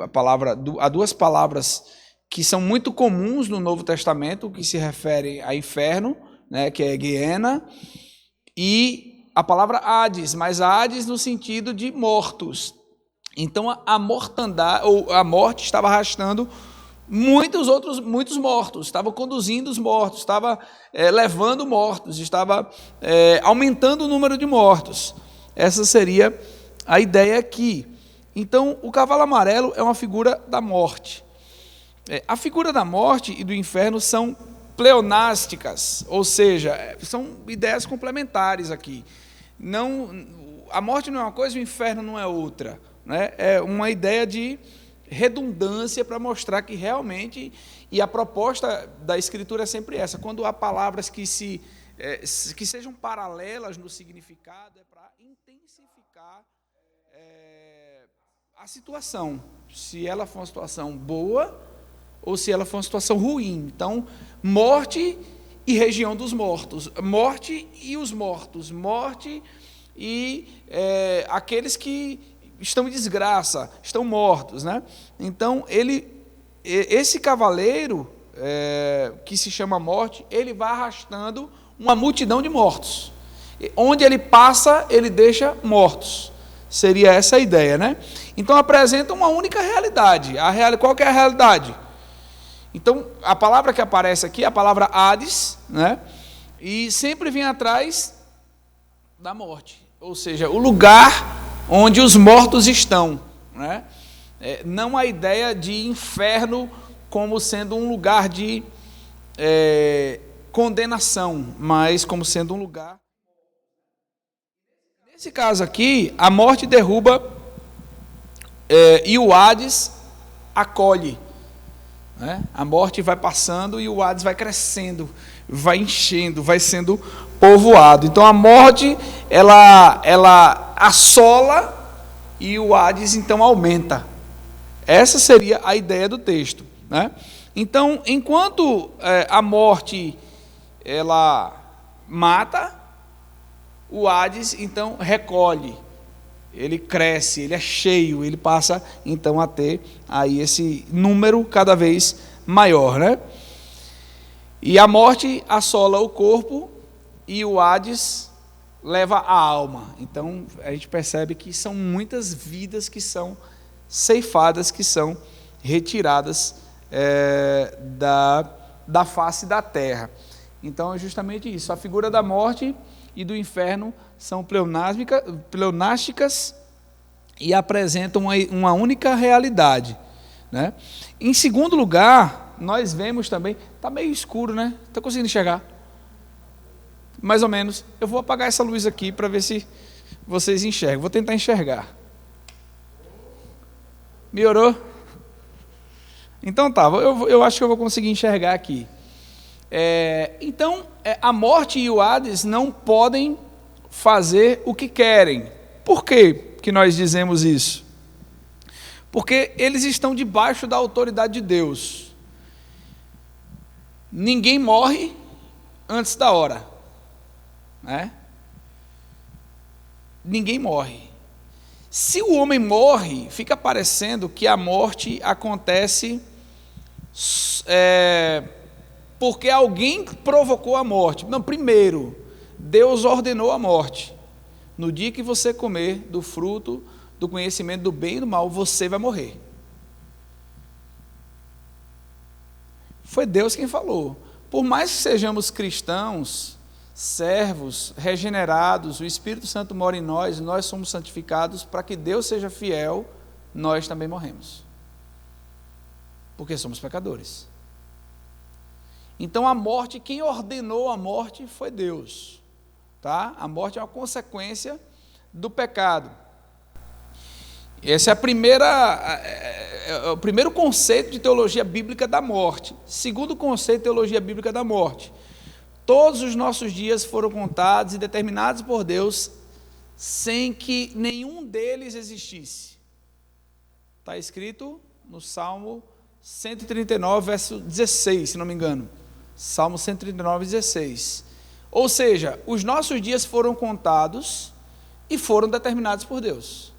há duas palavras que são muito comuns no Novo Testamento, que se referem a inferno, né, que é Guiena, e a palavra Hades, mas Hades no sentido de mortos. Então, a mortandade, ou a morte, estava arrastando muitos mortos, estava conduzindo os mortos, estava levando mortos, estava aumentando o número de mortos. Essa seria a ideia aqui. Então, o cavalo amarelo é uma figura da morte. A figura da morte e do inferno são pleonásticas, ou seja, são ideias complementares aqui. Não, a morte não é uma coisa, o inferno não é outra. Né? É uma ideia de redundância para mostrar que realmente, e a proposta da Escritura é sempre essa: quando há palavras que sejam paralelas no significado, é para intensificar a situação, se ela for uma situação boa ou se ela for uma situação ruim. Então, morte e região dos mortos, morte e os mortos, morte e aqueles que estão em desgraça, estão mortos, né? Então, esse cavaleiro, que se chama morte, ele vai arrastando uma multidão de mortos. Onde ele passa, ele deixa mortos. Seria essa a ideia, né? Então apresenta uma única realidade. Qual que é a realidade? Então, a palavra que aparece aqui é a palavra Hades, né? E sempre vem atrás da morte. Ou seja, o lugar onde os mortos estão, né? Não a ideia de inferno como sendo um lugar de condenação, mas como sendo um lugar... Nesse caso aqui, a morte derruba e o Hades acolhe. Né? A morte vai passando e o Hades vai crescendo, vai enchendo, vai sendo povoado. Então a morte, ela assola e o Hades então aumenta. Essa seria a ideia do texto. Né? Então, enquanto a morte ela mata, o Hades então recolhe, ele cresce, ele é cheio, ele passa então a ter aí esse número cada vez maior, né? E a morte assola o corpo e o Hades leva a alma. Então a gente percebe que são muitas vidas que são ceifadas, que são retiradas da face da terra. Então é justamente isso, a figura da morte e do inferno são pleonásticas e apresentam uma única realidade, né? Em segundo lugar, nós vemos também, está meio escuro, né? Está conseguindo enxergar? Mais ou menos. Eu vou apagar essa luz aqui para ver se vocês enxergam. Vou tentar enxergar. Melhorou? Então tá, eu acho que eu vou conseguir enxergar aqui. Então, a morte e o Hades não podem fazer o que querem. Por que que nós dizemos isso? Porque eles estão debaixo da autoridade de Deus. Ninguém morre antes da hora, né? Ninguém morre. Se o homem morre, fica parecendo que a morte acontece porque alguém provocou a morte. Não, primeiro, Deus ordenou a morte. No dia que você comer do fruto do conhecimento do bem e do mal, você vai morrer. Foi Deus quem falou. Por mais que sejamos cristãos, servos, regenerados, o Espírito Santo mora em nós somos santificados, para que Deus seja fiel, nós também morremos. Porque somos pecadores. Então a morte, quem ordenou a morte foi Deus. Tá? A morte é uma consequência do pecado. Esse é o primeiro conceito de teologia bíblica da morte. Segundo conceito de teologia bíblica da morte. Todos os nossos dias foram contados e determinados por Deus sem que nenhum deles existisse. Está escrito no Salmo 139, verso 16, se não me engano. Salmo 139, 16. Ou seja, os nossos dias foram contados e foram determinados por Deus.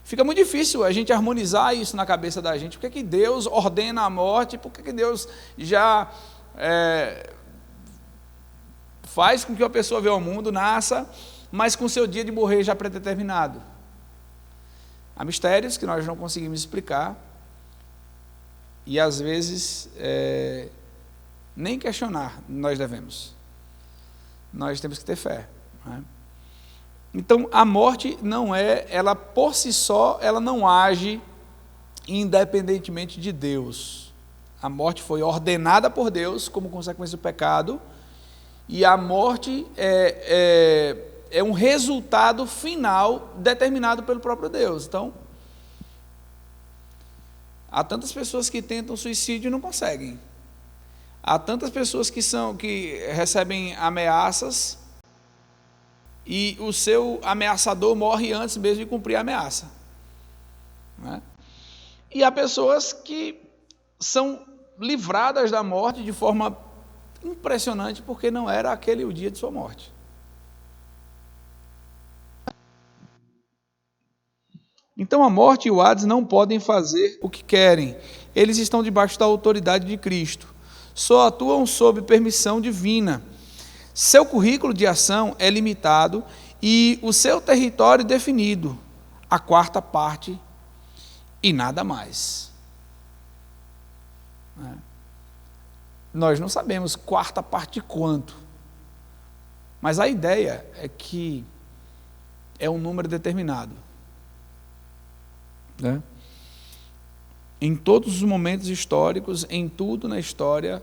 Fica muito difícil a gente harmonizar isso na cabeça da gente. Por que Deus ordena a morte? Por que Deus já faz com que uma pessoa veja ao mundo, nasça, mas com seu dia de morrer já predeterminado? Há mistérios que nós não conseguimos explicar e às vezes nem questionar nós devemos. Nós temos que ter fé, né? Então a morte ela por si só, ela não age independentemente de Deus. A morte foi ordenada por Deus como consequência do pecado, e a morte é um resultado final determinado pelo próprio Deus. Então, há tantas pessoas que tentam suicídio e não conseguem. Há tantas pessoas que recebem ameaças e o seu ameaçador morre antes mesmo de cumprir a ameaça, né? E há pessoas que são livradas da morte de forma impressionante, porque não era aquele o dia de sua morte. Então a morte e o Hades não podem fazer o que querem. Eles estão debaixo da autoridade de Cristo. Só atuam sob permissão divina. Seu currículo de ação é limitado e o seu território definido, a quarta parte e nada mais. Nós não sabemos quarta parte de quanto, mas a ideia é que é um número determinado. Né? Em todos os momentos históricos, em tudo na história,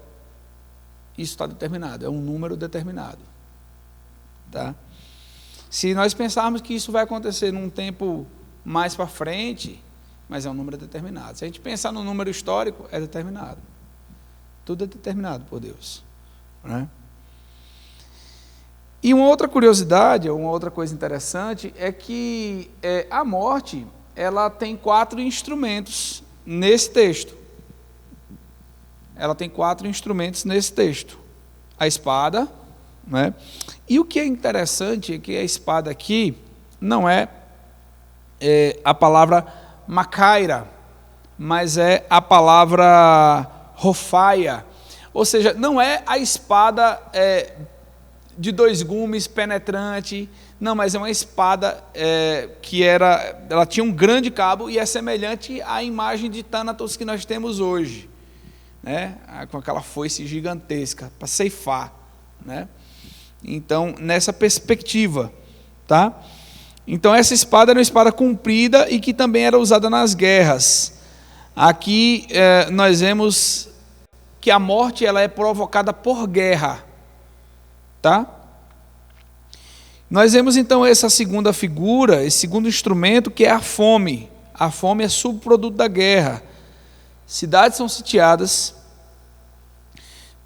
isso está determinado, é um número determinado. Tá? Se nós pensarmos que isso vai acontecer num tempo mais para frente, mas é um número determinado. Se a gente pensar no número histórico, é determinado. Tudo é determinado por Deus. Né? E uma outra curiosidade, uma outra coisa interessante, é que a morte, ela tem 4 instrumentos nesse texto. Ela tem 4 instrumentos nesse texto. A espada, né? E o que é interessante é que a espada aqui não é a palavra macaira, mas é a palavra rofaia. Ou seja, não é a espada de 2 gumes, penetrante, não, mas é uma espada que ela tinha um grande cabo e é semelhante à imagem de Thanatos que nós temos hoje, né? Com aquela foice gigantesca para ceifar, né? Então, nessa perspectiva, tá? Então, essa espada era uma espada comprida e que também era usada nas guerras. Aqui nós vemos que a morte ela é provocada por guerra, tá? Nós vemos então essa segunda figura, esse segundo instrumento, que é a fome. A fome é subproduto da guerra. Cidades são sitiadas,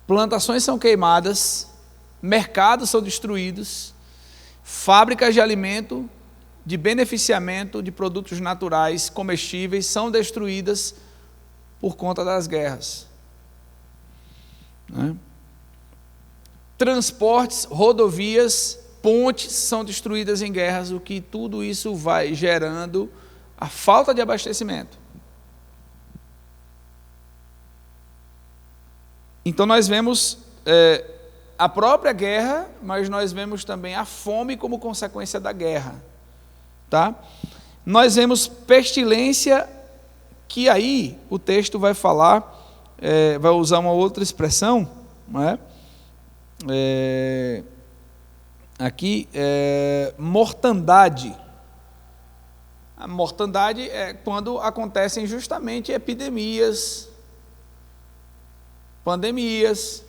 plantações são queimadas, mercados são destruídos, fábricas de alimento, de beneficiamento de produtos naturais, comestíveis, são destruídas por conta das guerras. Né? Transportes, rodovias, pontes são destruídas em guerras, o que tudo isso vai gerando a falta de abastecimento. Então nós vemos a própria guerra, mas nós vemos também a fome como consequência da guerra. Tá? Nós vemos pestilência, que aí o texto vai falar, vai usar uma outra expressão, não é? Aqui, mortandade. A mortandade é quando acontecem justamente epidemias, pandemias,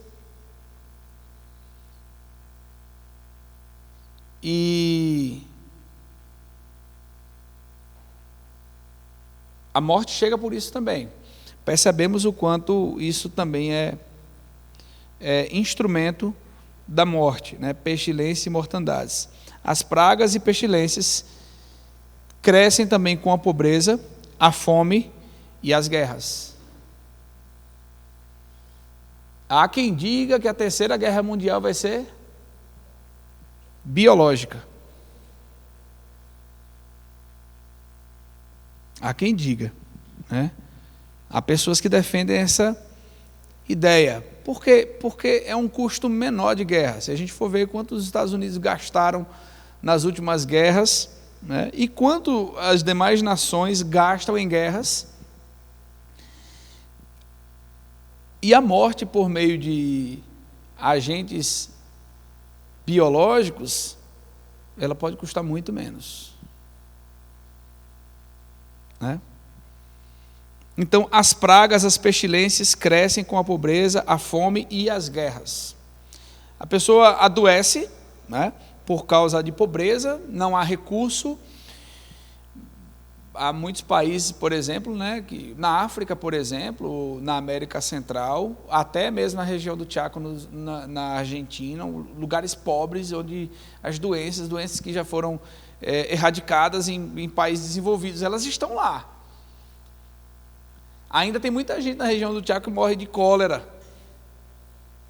e a morte chega por isso também. Percebemos o quanto isso também é instrumento da morte, né? Pestilência e mortandades. As pragas e pestilências crescem também com a pobreza, a fome e as guerras. Há quem diga que a terceira guerra mundial vai ser biológica. Há quem diga, né? Há pessoas que defendem essa ideia. Por quê? Porque é um custo menor de guerra. Se a gente for ver quanto os Estados Unidos gastaram nas últimas guerras, né, e quanto as demais nações gastam em guerras, e a morte por meio de agentes biológicos, ela pode custar muito menos. Né? Então, as pragas, as pestilências crescem com a pobreza, a fome e as guerras. A pessoa adoece, né, por causa de pobreza, não há recurso. Há muitos países, por exemplo, né, que, na África, por exemplo, na América Central, até mesmo na região do Chaco, na Argentina, lugares pobres, onde as doenças que já foram erradicadas em países desenvolvidos, elas estão lá. Ainda tem muita gente na região do Chaco que morre de cólera,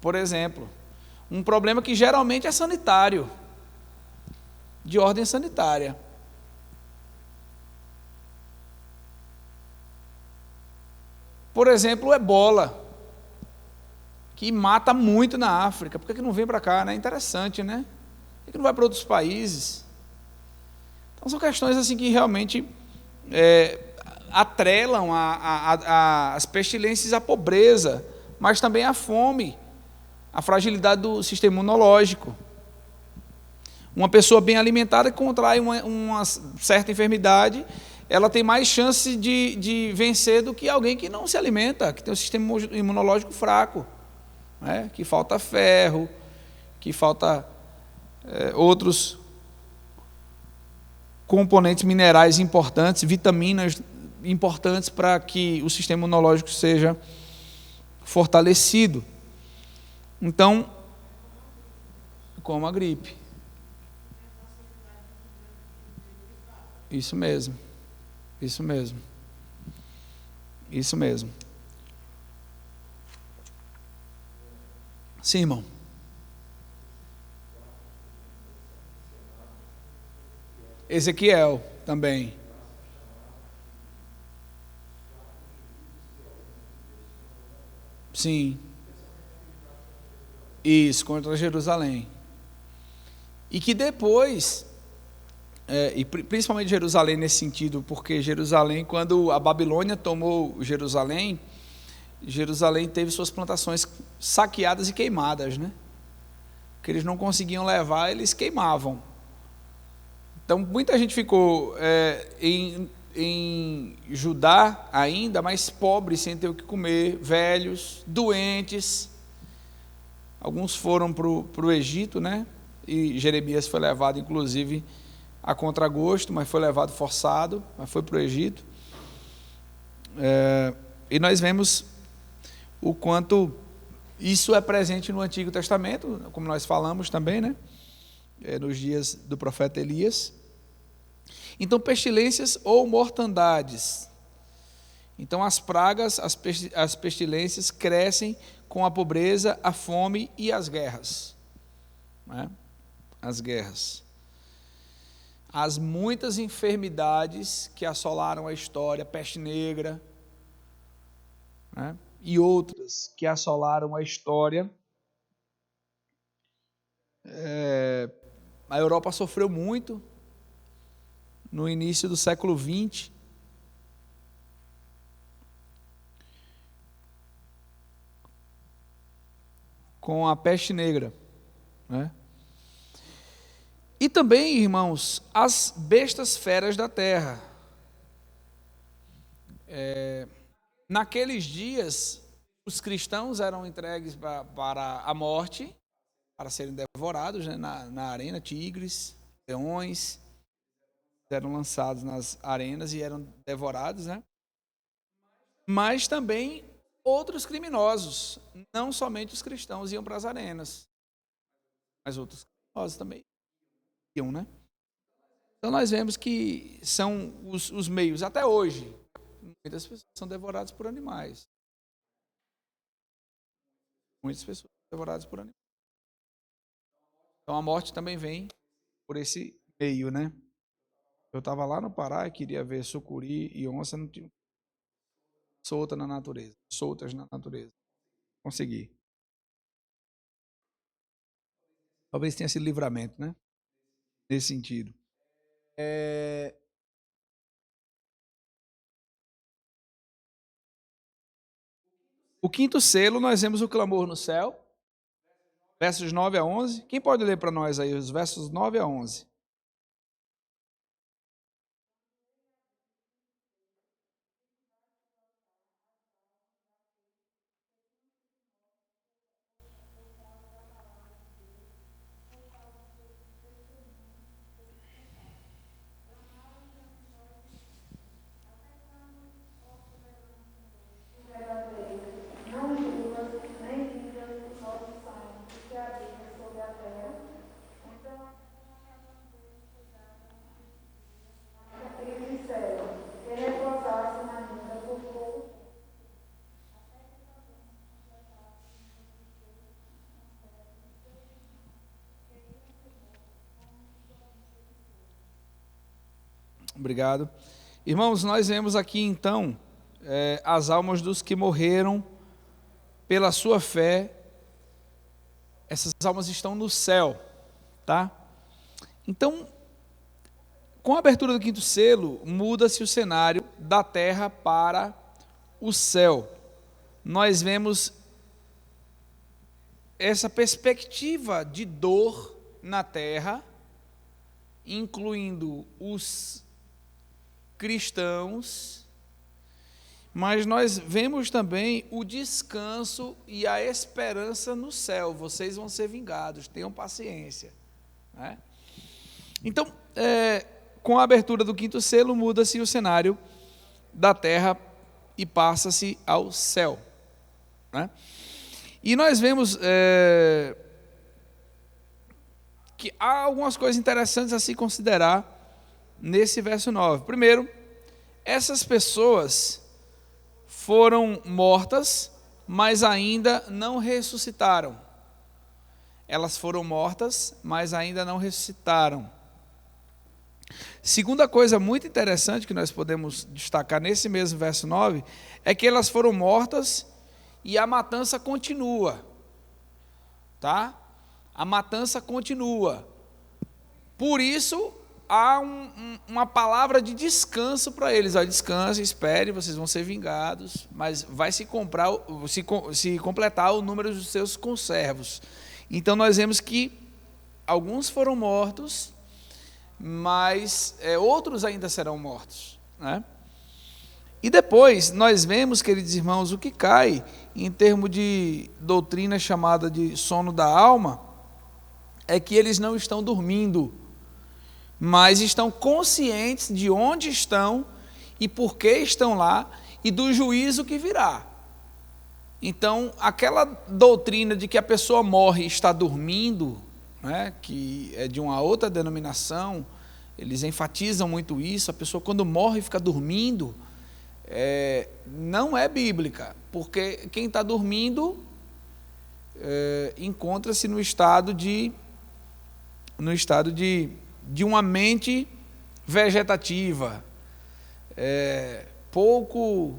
por exemplo. Um problema que geralmente é sanitário, de ordem sanitária. Por exemplo, o ebola, que mata muito na África. Por que não vem para cá, né? Interessante, né? Por que não vai para outros países? Então são questões assim que realmente atrelam as pestilências à pobreza, mas também à fome, à fragilidade do sistema imunológico. Uma pessoa bem alimentada que contrai uma certa enfermidade, ela tem mais chance de vencer do que alguém que não se alimenta, que tem um sistema imunológico fraco, né? Que falta ferro, que falta outros componentes minerais importantes, vitaminas importantes para que o sistema imunológico seja fortalecido. Então, como a gripe. Isso mesmo. Isso mesmo. Isso mesmo. Sim, irmão. Ezequiel também. Sim. Isso, contra Jerusalém. E que depois, e principalmente Jerusalém nesse sentido, porque Jerusalém, quando a Babilônia tomou Jerusalém, Jerusalém teve suas plantações saqueadas e queimadas, né? Porque eles não conseguiam levar, eles queimavam. Então, muita gente ficou em Judá ainda, mas pobre, sem ter o que comer, velhos, doentes. Alguns foram para o Egito, né? E Jeremias foi levado, inclusive, a contragosto, mas foi levado forçado, mas foi para o Egito. E nós vemos o quanto isso é presente no Antigo Testamento, como nós falamos também, né? Nos dias do profeta Elias. Então, pestilências ou mortandades. Então, as pragas, as pestilências crescem com a pobreza, a fome e as guerras. Né? As guerras. As muitas enfermidades que assolaram a história, peste negra, né? E outras que assolaram a história. A Europa sofreu muito no início do século XX. Com a peste negra, né? E também, irmãos, as bestas feras da terra. Naqueles dias, os cristãos eram entregues para a morte, para serem devorados, né, na arena, tigres, leões, eram lançados nas arenas e eram devorados, né? Mas também outros criminosos, não somente os cristãos iam para as arenas, mas outros criminosos também iam, né? Então nós vemos que são os meios, até hoje, muitas pessoas são devoradas por animais. Muitas pessoas são devoradas por animais. Então a morte também vem por esse meio, né? Eu estava lá no Pará e queria ver sucuri e onça, não tinha soltas na natureza. Consegui. Talvez tenha sido livramento, né? Nesse sentido. O quinto selo, nós vemos o clamor no céu, versos 9 a 11. Quem pode ler para nós aí os versos 9 a 11? Obrigado. Irmãos, nós vemos aqui então as almas dos que morreram pela sua fé, essas almas estão no céu, tá? Então, com a abertura do quinto selo, muda-se o cenário da terra para o céu. Nós vemos essa perspectiva de dor na terra, incluindo os cristãos, mas nós vemos também o descanso e a esperança no céu. Vocês vão ser vingados, tenham paciência, né? Então, com a abertura do quinto selo, muda-se o cenário da terra e passa-se ao céu, né? E nós vemos que há algumas coisas interessantes a se considerar nesse verso 9. Primeiro, essas pessoas foram mortas, mas ainda não ressuscitaram. Elas foram mortas, mas ainda não ressuscitaram. Segunda coisa muito interessante que nós podemos destacar nesse mesmo verso 9, é que elas foram mortas e a matança continua, tá? A matança continua. Por isso, há uma palavra de descanso para eles. Descanse, espere, vocês vão ser vingados, mas vai se completar o número dos seus conservos. Então, nós vemos que alguns foram mortos, mas outros ainda serão mortos, né? E depois, nós vemos, queridos irmãos, o que cai em termos de doutrina chamada de sono da alma, é que eles não estão dormindo, mas estão conscientes de onde estão e por que estão lá e do juízo que virá. Então, aquela doutrina de que a pessoa morre e está dormindo, né, que é de uma outra denominação, eles enfatizam muito isso, a pessoa quando morre fica dormindo, não é bíblica, porque quem está dormindo encontra-se no estado de uma mente vegetativa, pouco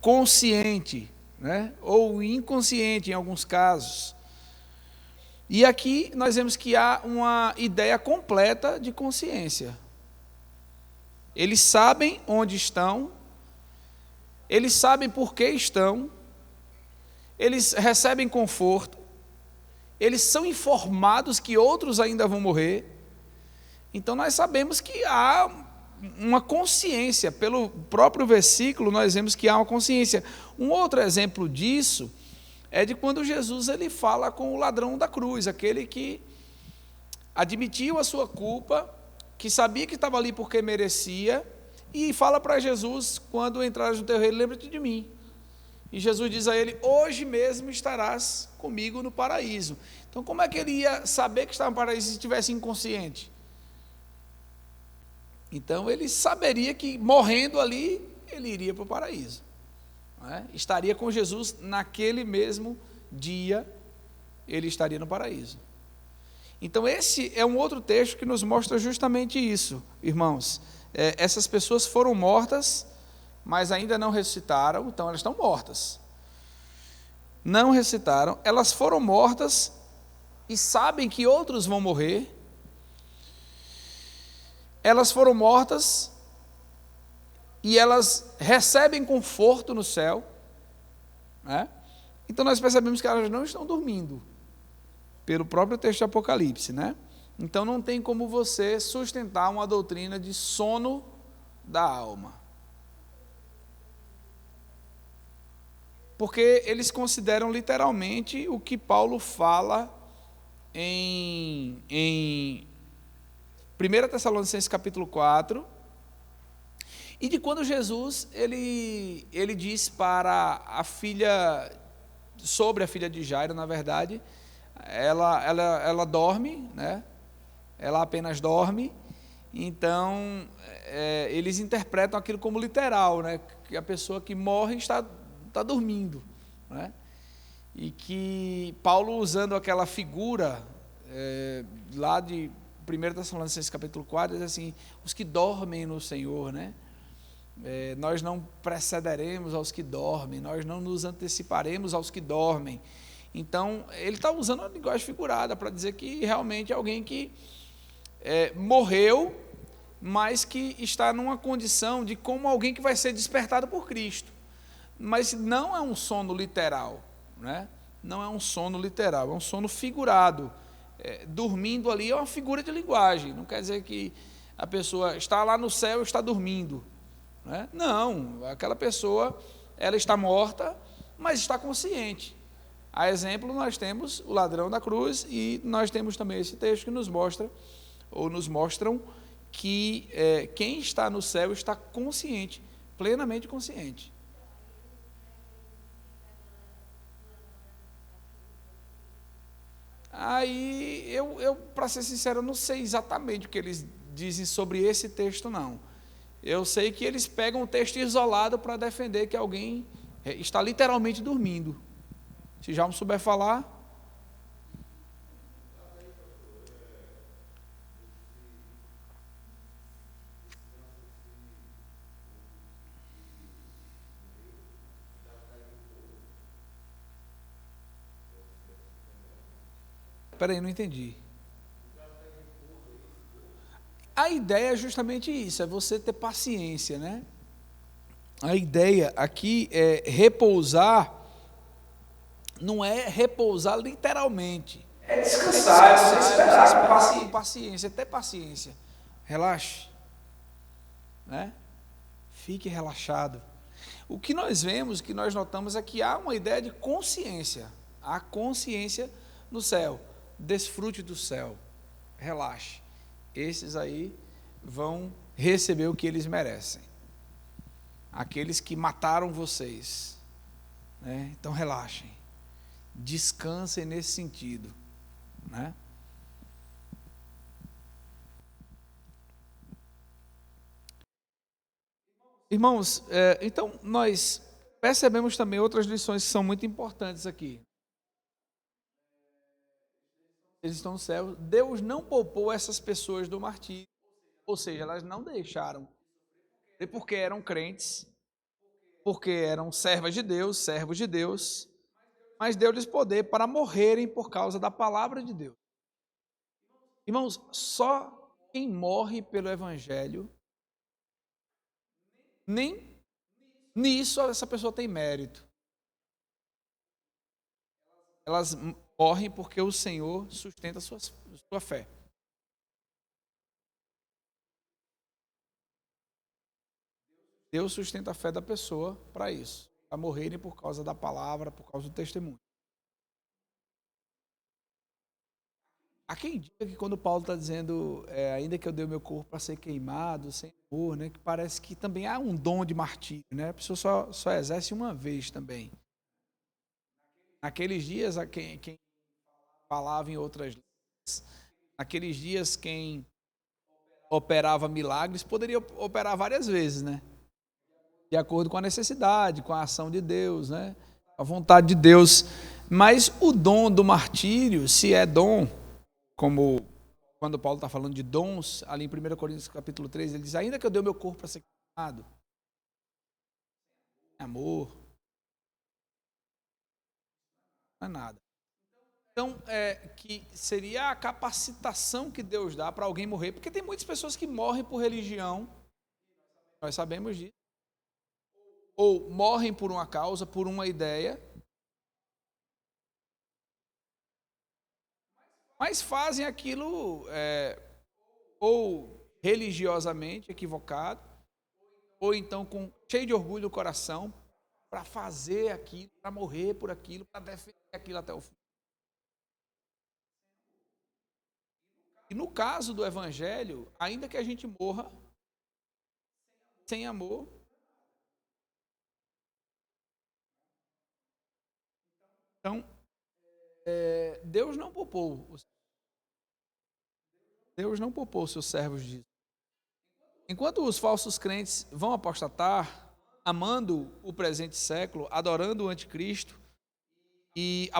consciente, né? Ou inconsciente em alguns casos. E aqui nós vemos que há uma ideia completa de consciência. Eles sabem onde estão, eles sabem por que estão, eles recebem conforto, eles são informados que outros ainda vão morrer. Então nós sabemos que há uma consciência, pelo próprio versículo nós vemos que há uma consciência. Um outro exemplo disso é de quando Jesus ele fala com o ladrão da cruz, aquele que admitiu a sua culpa, que sabia que estava ali porque merecia, e fala para Jesus, quando entrares no teu reino, lembra-te de mim. E Jesus diz a ele, hoje mesmo estarás comigo no paraíso. Então como é que ele ia saber que estava no paraíso se estivesse inconsciente? Então ele saberia que morrendo ali, ele iria para o paraíso, né? Estaria com Jesus naquele mesmo dia, ele estaria no paraíso. Então esse é um outro texto que nos mostra justamente isso, irmãos. Essas pessoas foram mortas, mas ainda não ressuscitaram, então elas estão mortas. Não ressuscitaram, elas foram mortas e sabem que outros vão morrer. Elas foram mortas e elas recebem conforto no céu, né? Então nós percebemos que elas não estão dormindo, pelo próprio texto de Apocalipse, né? Então não tem como você sustentar uma doutrina de sono da alma, porque eles consideram literalmente o que Paulo fala em 1 Tessalonicenses capítulo 4, e de quando Jesus ele diz para a filha, sobre a filha de Jairo, na verdade, ela dorme, né? Ela apenas dorme. Então eles interpretam aquilo como literal, né? Que a pessoa que morre está dormindo, né? E que Paulo, usando aquela figura lá de 1 Tessalonicenses capítulo 4, diz assim, os que dormem no Senhor, né? Nós não precederemos aos que dormem, nós não nos anteciparemos aos que dormem. Então, ele está usando uma linguagem figurada para dizer que realmente é alguém que morreu, mas que está numa condição de como alguém que vai ser despertado por Cristo. Mas não é um sono literal, né? Não é um sono literal, é um sono figurado. Dormindo ali é uma figura de linguagem, não quer dizer que a pessoa está lá no céu e está dormindo, né? Não, aquela pessoa, ela está morta, mas está consciente. A exemplo, nós temos o ladrão da cruz e nós temos também esse texto que nos mostra, ou nos mostram, que quem está no céu está consciente, plenamente consciente. Aí, eu para ser sincero, eu não sei exatamente o que eles dizem sobre esse texto, não. Eu sei que eles pegam um texto isolado para defender que alguém está literalmente dormindo. Se já não souber falar. Espera aí, não entendi. A ideia é justamente isso, é você ter paciência, né? A ideia aqui é repousar, não é repousar literalmente. É descansar, é você esperar com paciência, ter paciência. Relaxe, né? Fique relaxado. O que nós vemos, o que nós notamos é que há uma ideia de consciência. Há consciência no céu. Desfrute do céu. Relaxe. Esses aí vão receber o que eles merecem. Aqueles que mataram vocês, né? Então relaxem, descansem nesse sentido, né? Irmãos, então nós percebemos também outras lições que são muito importantes aqui. Eles estão no céu. Deus não poupou essas pessoas do martírio, ou seja, elas não deixaram, porque eram crentes, porque eram servos de Deus, mas deu-lhes poder para morrerem por causa da palavra de Deus. Irmãos, só quem morre pelo Evangelho, nem nisso essa pessoa tem mérito. Elas morrem porque o Senhor sustenta a sua fé. Deus sustenta a fé da pessoa para isso, para morrerem por causa da palavra, por causa do testemunho. Há quem diga que quando Paulo está dizendo, ainda que eu dê o meu corpo para ser queimado, sem amor, né, que parece que também há um dom de martírio, né? A pessoa só exerce uma vez também. Naqueles dias, quem falava em outras línguas, naqueles dias quem operava milagres poderia operar várias vezes, né? De acordo com a necessidade, com a ação de Deus, né? A vontade de Deus. Mas o dom do martírio, se é dom, como quando Paulo está falando de dons, ali em 1 Coríntios capítulo 3, ele diz, ainda que eu dê o meu corpo para ser queimado, amor, não é nada. Então, que seria a capacitação que Deus dá para alguém morrer, porque tem muitas pessoas que morrem por religião, nós sabemos disso, ou morrem por uma causa, por uma ideia, mas fazem aquilo ou religiosamente equivocado, ou então cheio de orgulho no coração, para fazer aquilo, para morrer por aquilo, para defender aquilo até o fim. E no caso do Evangelho, ainda que a gente morra sem amor, então, Deus não poupou os seus servos disso. Enquanto os falsos crentes vão apostatar, amando o presente século, adorando o anticristo e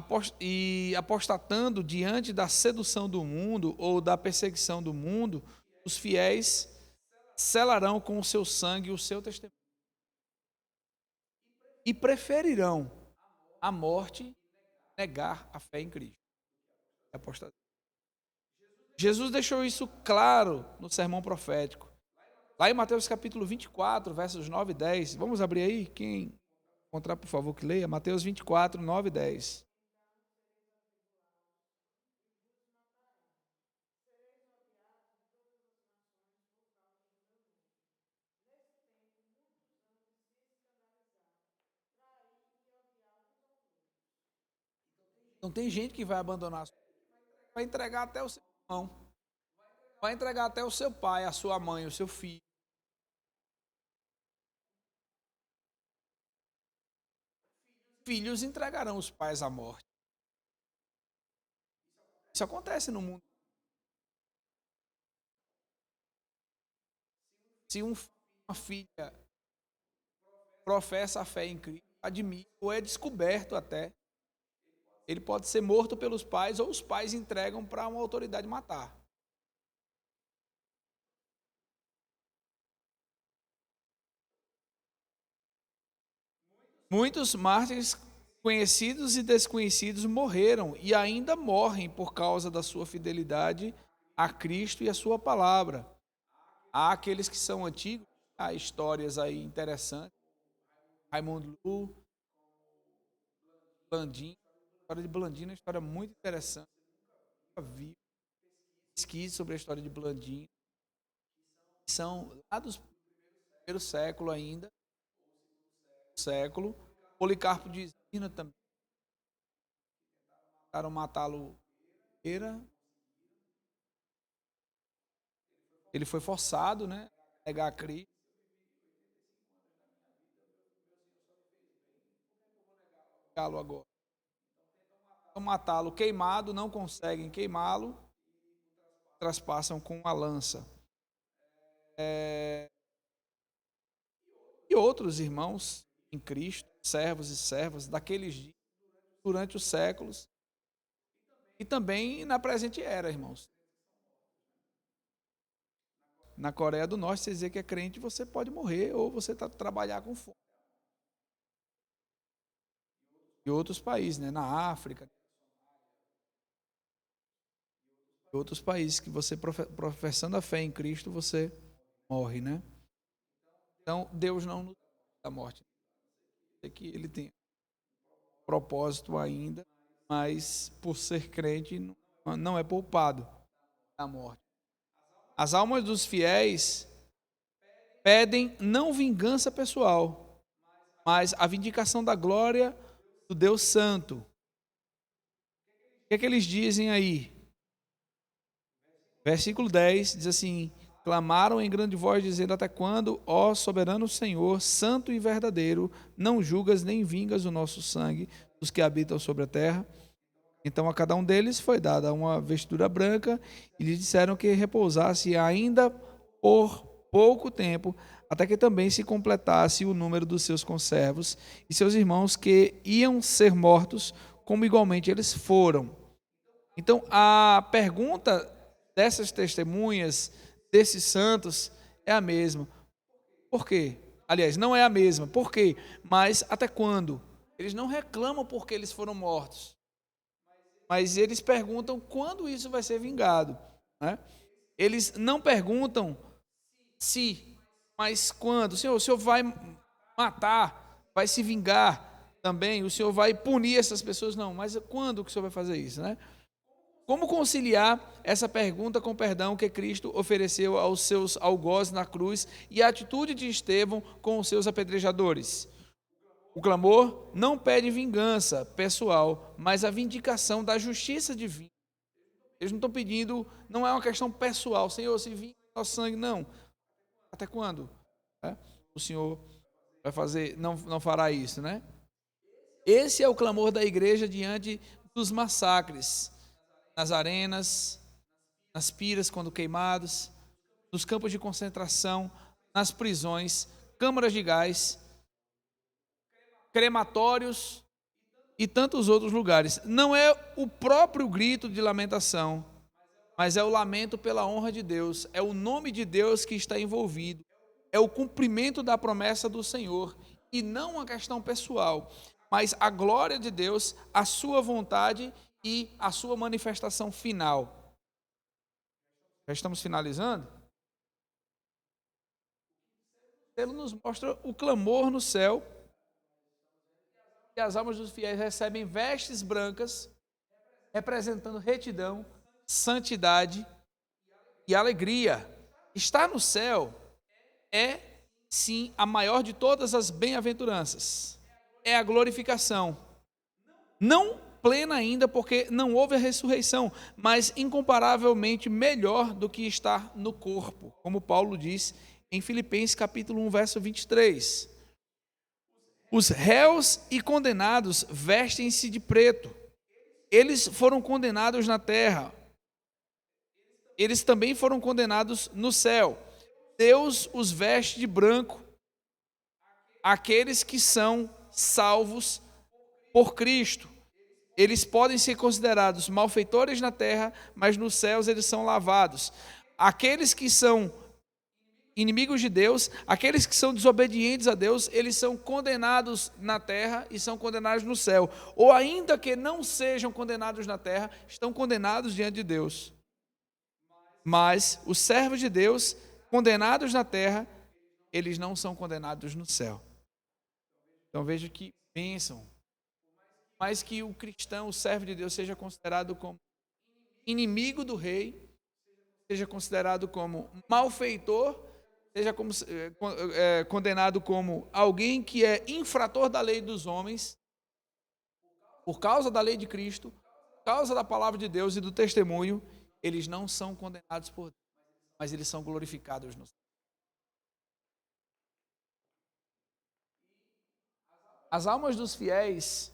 apostatando diante da sedução do mundo ou da perseguição do mundo, os fiéis selarão com o seu sangue o seu testemunho e preferirão a morte, negar a fé em Cristo. Apostasia. Jesus deixou isso claro no sermão profético. Lá em Mateus capítulo 24, versos 9 e 10. Vamos abrir aí? Quem encontrar, por favor, que leia. Mateus 24, 9 e 10. Então tem gente que vai abandonar, vai entregar até o seu irmão, vai entregar até o seu pai, a sua mãe, o seu filho. Filhos entregarão os pais à morte. Isso acontece no mundo. Se uma filha professa a fé em Cristo, admite, ou é descoberto até, ele pode ser morto pelos pais ou os pais entregam para uma autoridade matar. Muitos mártires conhecidos e desconhecidos morreram e ainda morrem por causa da sua fidelidade a Cristo e a sua palavra. Há aqueles que são antigos, há histórias aí interessantes. Raimundo Lu, Blandino, a história de Blandino é uma história muito interessante. Eu nunca vi pesquisa sobre a história de Blandino. São lá do primeiro século ainda, século. Policarpo de Esmirna também tentaram matá-lo. Ele foi forçado, né, a negar a Cristo. Agora. Então, matá-lo queimado, não conseguem queimá-lo, traspassam com a lança. E outros irmãos em Cristo, servos e servas daqueles dias, durante os séculos, e também na presente era, irmãos. Na Coreia do Norte, você dizer que é crente, você pode morrer ou você trabalhar com fome. E outros países, né? Na África, e outros países que você professando a fé em Cristo, você morre, né? Então, Deus não nos dá morte. É que ele tem propósito ainda, mas por ser crente não é poupado da morte. As almas dos fiéis pedem não vingança pessoal, mas a vindicação da glória do Deus Santo. O que é que eles dizem aí? Versículo 10 diz assim: clamaram em grande voz, dizendo: até quando, ó soberano Senhor, santo e verdadeiro, não julgas nem vingas o nosso sangue dos que habitam sobre a terra? Então a cada um deles foi dada uma vestidura branca e lhe disseram que repousasse ainda por pouco tempo, até que também se completasse o número dos seus conservos e seus irmãos que iam ser mortos, como igualmente eles foram. Então a pergunta dessas testemunhas, desses santos, é a mesma. Por quê? Aliás, não é a mesma. Por quê? Mas até quando? Eles não reclamam porque eles foram mortos, mas eles perguntam quando isso vai ser vingado, né? Eles não perguntam se, mas quando. O Senhor vai matar, vai se vingar também, o Senhor vai punir essas pessoas? Não, mas quando que o Senhor vai fazer isso, né? Como conciliar essa pergunta com o perdão que Cristo ofereceu aos seus algozes na cruz e a atitude de Estevão com os seus apedrejadores? O clamor não pede vingança pessoal, mas a vindicação da justiça divina. Eles não estão pedindo, não é uma questão pessoal, Senhor, se vinga nosso sangue, não. Até quando? O Senhor vai fazer, não fará isso, né? Esse é o clamor da igreja diante dos massacres, nas arenas, nas piras quando queimados, nos campos de concentração, nas prisões, câmaras de gás, crematórios e tantos outros lugares. Não é o próprio grito de lamentação, mas é o lamento pela honra de Deus, é o nome de Deus que está envolvido, é o cumprimento da promessa do Senhor, e não uma questão pessoal, mas a glória de Deus, a sua vontade e a sua manifestação final. Já estamos finalizando? Ele nos mostra o clamor no céu, que as almas dos fiéis recebem vestes brancas, representando retidão, santidade e alegria. Estar no céu é, sim, a maior de todas as bem-aventuranças. É a glorificação. Não plena ainda, porque não houve a ressurreição, mas incomparavelmente melhor do que estar no corpo, como Paulo diz em Filipenses capítulo 1, verso 23. Os réus e condenados vestem-se de preto. Eles foram condenados na terra. Eles também foram condenados no céu. Deus os veste de branco. Aqueles que são salvos por Cristo. Eles podem ser considerados malfeitores na terra, mas nos céus eles são lavados. Aqueles que são inimigos de Deus, aqueles que são desobedientes a Deus, eles são condenados na terra e são condenados no céu. Ou ainda que não sejam condenados na terra, estão condenados diante de Deus. Mas os servos de Deus, condenados na terra, eles não são condenados no céu. Então veja que bênção. Mas que o cristão, o servo de Deus, seja considerado como inimigo do rei, seja considerado como malfeitor, seja condenado como alguém que é infrator da lei dos homens, por causa da lei de Cristo, por causa da palavra de Deus e do testemunho, eles não são condenados por Deus, mas eles são glorificados no céu. As almas dos fiéis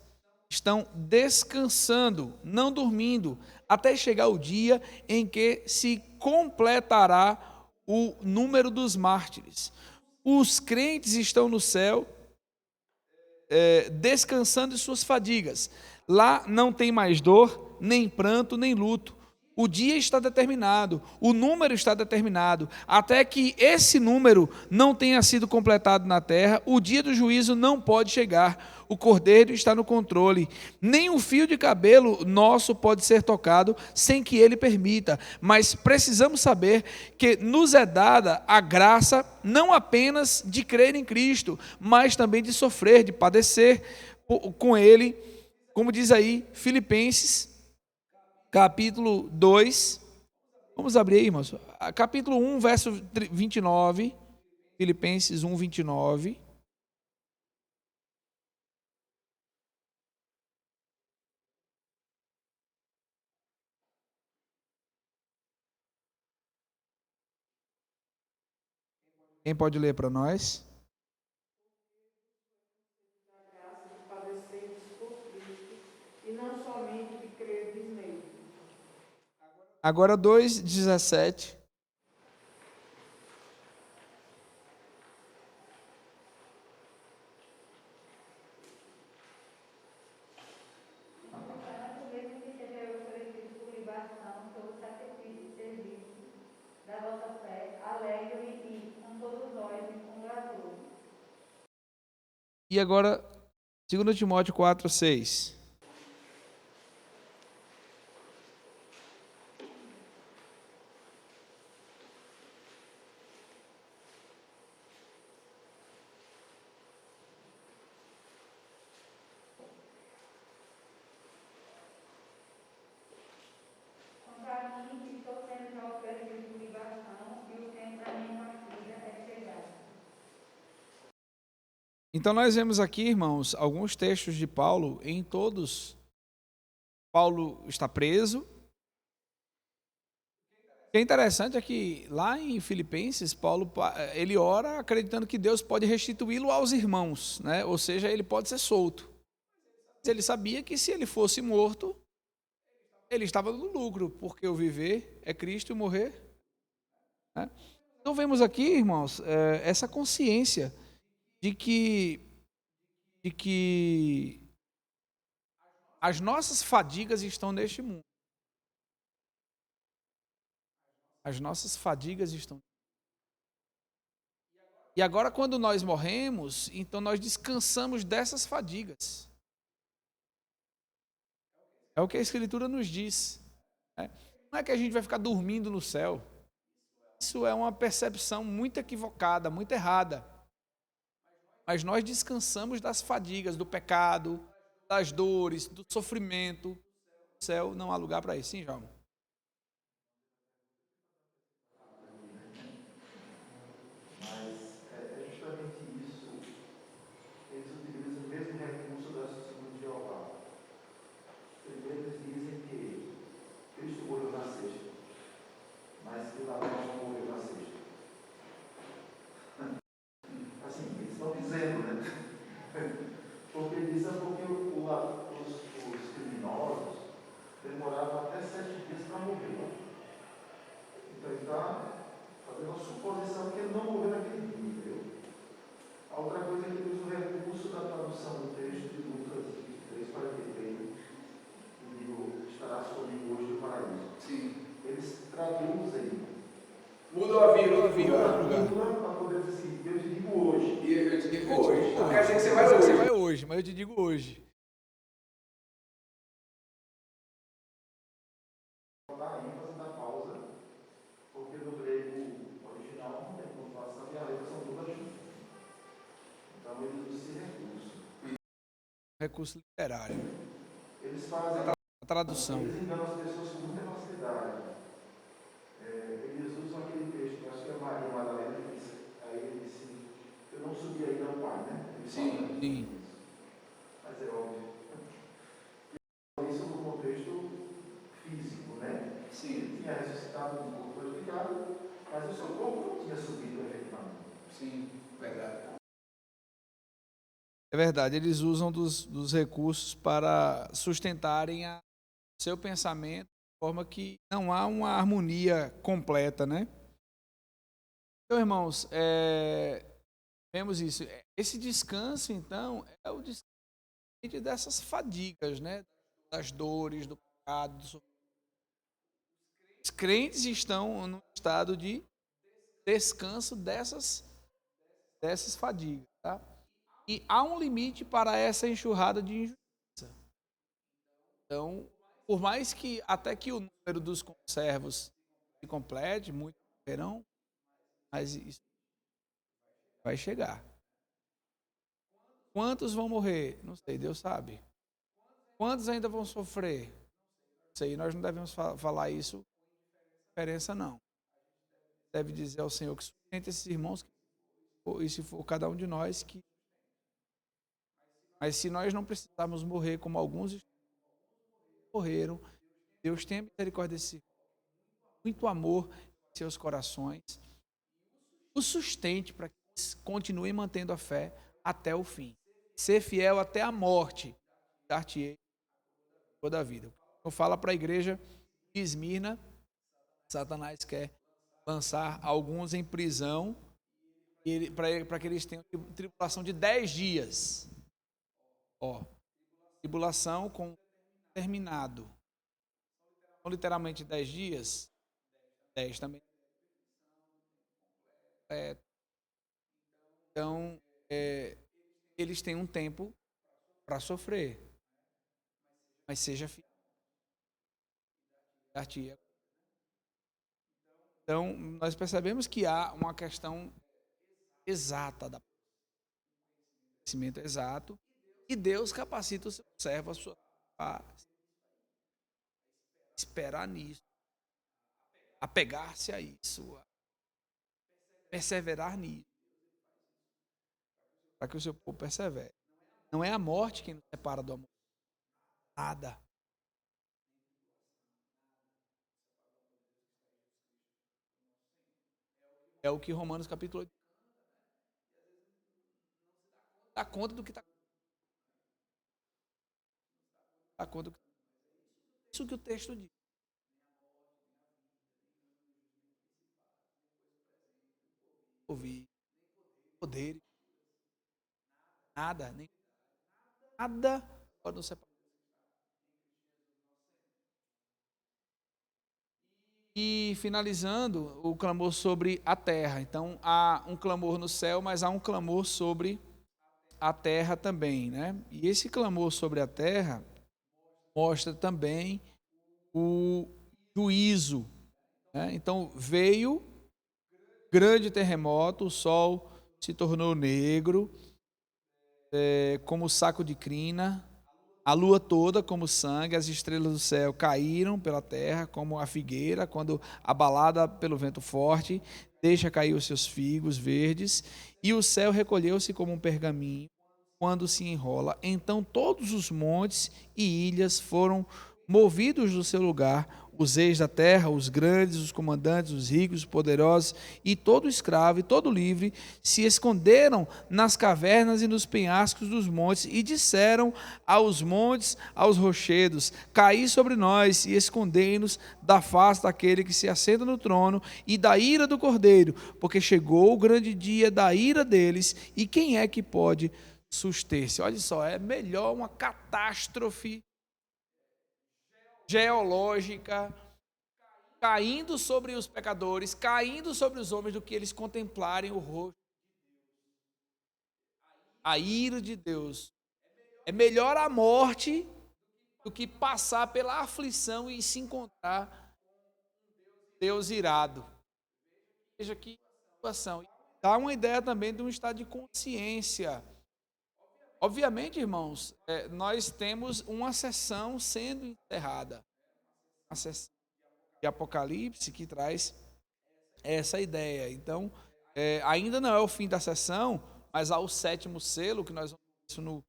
estão descansando, não dormindo, até chegar o dia em que se completará o número dos mártires. Os crentes estão no céu, descansando de suas fadigas. Lá não tem mais dor, nem pranto, nem luto. O dia está determinado, o número está determinado. Até que esse número não tenha sido completado na terra, o dia do juízo não pode chegar. O Cordeiro está no controle. Nem um fio de cabelo nosso pode ser tocado sem que ele permita. Mas precisamos saber que nos é dada a graça não apenas de crer em Cristo, mas também de sofrer, de padecer com ele, como diz aí Filipenses capítulo 2, vamos abrir aí, irmãos, capítulo 1, verso 29, Filipenses 1, 29. Quem pode ler para nós? Agora 2,17. E agora, 2 Timóteo 4, 6. Então nós vemos aqui, irmãos, alguns textos de Paulo, em todos, Paulo está preso. O que é interessante é que lá em Filipenses, Paulo, ele ora acreditando que Deus pode restituí-lo aos irmãos, né? Ou seja, ele pode ser solto. Ele sabia que se ele fosse morto, ele estava no lucro, porque o viver é Cristo e o morrer, né? Então vemos aqui, irmãos, essa consciência de que As nossas fadigas estão neste mundo. As nossas fadigas estão. E agora, quando nós morremos, então nós descansamos dessas fadigas. É o que a Escritura nos diz. Né? Não é que a gente vai ficar dormindo no céu. Isso é uma percepção muito equivocada, muito errada. Mas nós descansamos das fadigas, do pecado, das dores, do sofrimento. No céu não há lugar para isso. Sim, João? Mas é justamente isso. Eles utilizam o mesmo recurso da testemunha de Jeová. Primeiro eles dizem que Cristo morreu na sexta, mas que o ladrão não morreu na sexta. Assim, eles estão dizendo, né? Porque dizem porque os criminosos demoravam até 7 dias para morrer. Então ele está fazendo uma suposição que ele não morreu naquele dia, entendeu? A outra coisa é que ele usa o recurso da tradução do texto de Lucas 23:43, que digo, estarás comigo hoje no paraíso. Sim. Eles traduzem. Muda a vírgula. Para poder dizer assim, eu te digo hoje. Eu te digo hoje. Não quer dizer que Você vai hoje, mas eu te digo hoje. Vou dar a ênfase da pausa, porque no grego original não tem pontuação e a letra são todas juntas. Então eles usam esse recurso. Recurso literário. Eles fazem A tradução. Eles enganam as pessoas com muita facilidade. Eles usam aquele texto, que acho que é Maria Madalena, que disse, aí ele disse, eu não subi aí não, pai, né? Eles falam Sim. isso. Mas é óbvio. Isso no contexto físico, né? Sim. Ele tinha ressuscitado um corpo glorificado, mas o seu corpo não tinha subido efetivamente. Sim, verdade. É verdade, eles usam dos recursos para sustentarem seu pensamento de forma que não há uma harmonia completa, né? Então, irmãos, vemos isso. Esse descanso, então, é o descanso dessas fadigas, né? Das dores, do pecado, do sofrimento. Os crentes estão no estado de descanso dessas fadigas, tá? E há um limite para essa enxurrada de injustiça. Então, por mais que até que o número dos conservos se complete, muitos morrerão, mas isso vai chegar. Quantos vão morrer? Não sei, Deus sabe. Quantos ainda vão sofrer? Não sei, nós não devemos falar isso com diferença, não. Deve dizer ao Senhor que sustenta esses irmãos, e se for cada um de nós, que. Mas se nós não precisarmos morrer como alguns morreram, Deus tenha misericórdia desse muito amor em seus corações, o sustente para que continue mantendo a fé até o fim. Ser fiel até a morte, dar-te-ei toda a vida. Eu falo para a igreja de Esmirna, Satanás quer lançar alguns em prisão para que eles tenham tribulação de 10 dias. Tribulação com terminado. Então, literalmente 10 dias, 10 também. Então, eles têm um tempo para sofrer. Mas seja fiel. Então, nós percebemos que há uma questão exata, conhecimento exato, e Deus capacita o seu servo a esperar nisso, apegar-se a isso, a perseverar nisso, para que o seu povo persevere. Não é a morte quem nos separa do amor. Nada. É o que Romanos capítulo 8 dá conta do que está. Dá conta do que isso que o texto diz. Ouvir, poder, nada, nem nada pode nos separar. E finalizando, o clamor sobre a terra. Então, há um clamor no céu, mas há um clamor sobre a terra também, né? E esse clamor sobre a terra mostra também o juízo, né? Então, veio grande terremoto, o sol se tornou negro, como saco de crina, a lua toda como sangue, as estrelas do céu caíram pela terra como a figueira, quando abalada pelo vento forte, deixa cair os seus figos verdes, e o céu recolheu-se como um pergaminho quando se enrola. Então todos os montes e ilhas foram movidos do seu lugar, os reis da terra, os grandes, os comandantes, os ricos, os poderosos, e todo escravo e todo livre se esconderam nas cavernas e nos penhascos dos montes, e disseram aos montes, aos rochedos: caí sobre nós e escondei-nos da face daquele que se assenta no trono e da ira do Cordeiro, porque chegou o grande dia da ira deles, e quem é que pode suster-se? Olha só, é melhor uma catástrofe geológica caindo sobre os pecadores, caindo sobre os homens, do que eles contemplarem o rosto, a ira de Deus. É melhor a morte do que passar pela aflição e se encontrar Deus irado. Veja que situação. Dá uma ideia também de um estado de consciência. Obviamente, irmãos, nós temos uma sessão sendo encerrada. A sessão de Apocalipse que traz essa ideia. Então, ainda não é o fim da sessão, mas há o 7º selo, que nós vamos ver isso no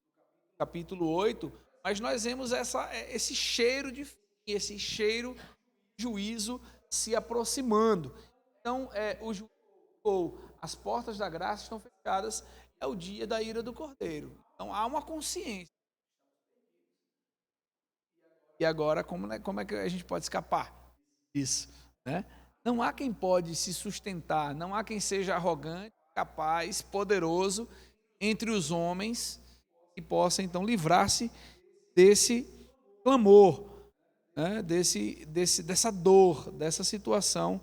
capítulo 8, mas nós vemos esse cheiro de fim, esse cheiro de juízo se aproximando. Então, o juízo, ou as portas da graça estão fechadas, é o dia da ira do Cordeiro. Então, há uma consciência. E agora, como é que a gente pode escapar disso, né? Não há quem pode se sustentar, não há quem seja arrogante, capaz, poderoso entre os homens que possa então livrar-se desse clamor, né? Dessa dor, dessa situação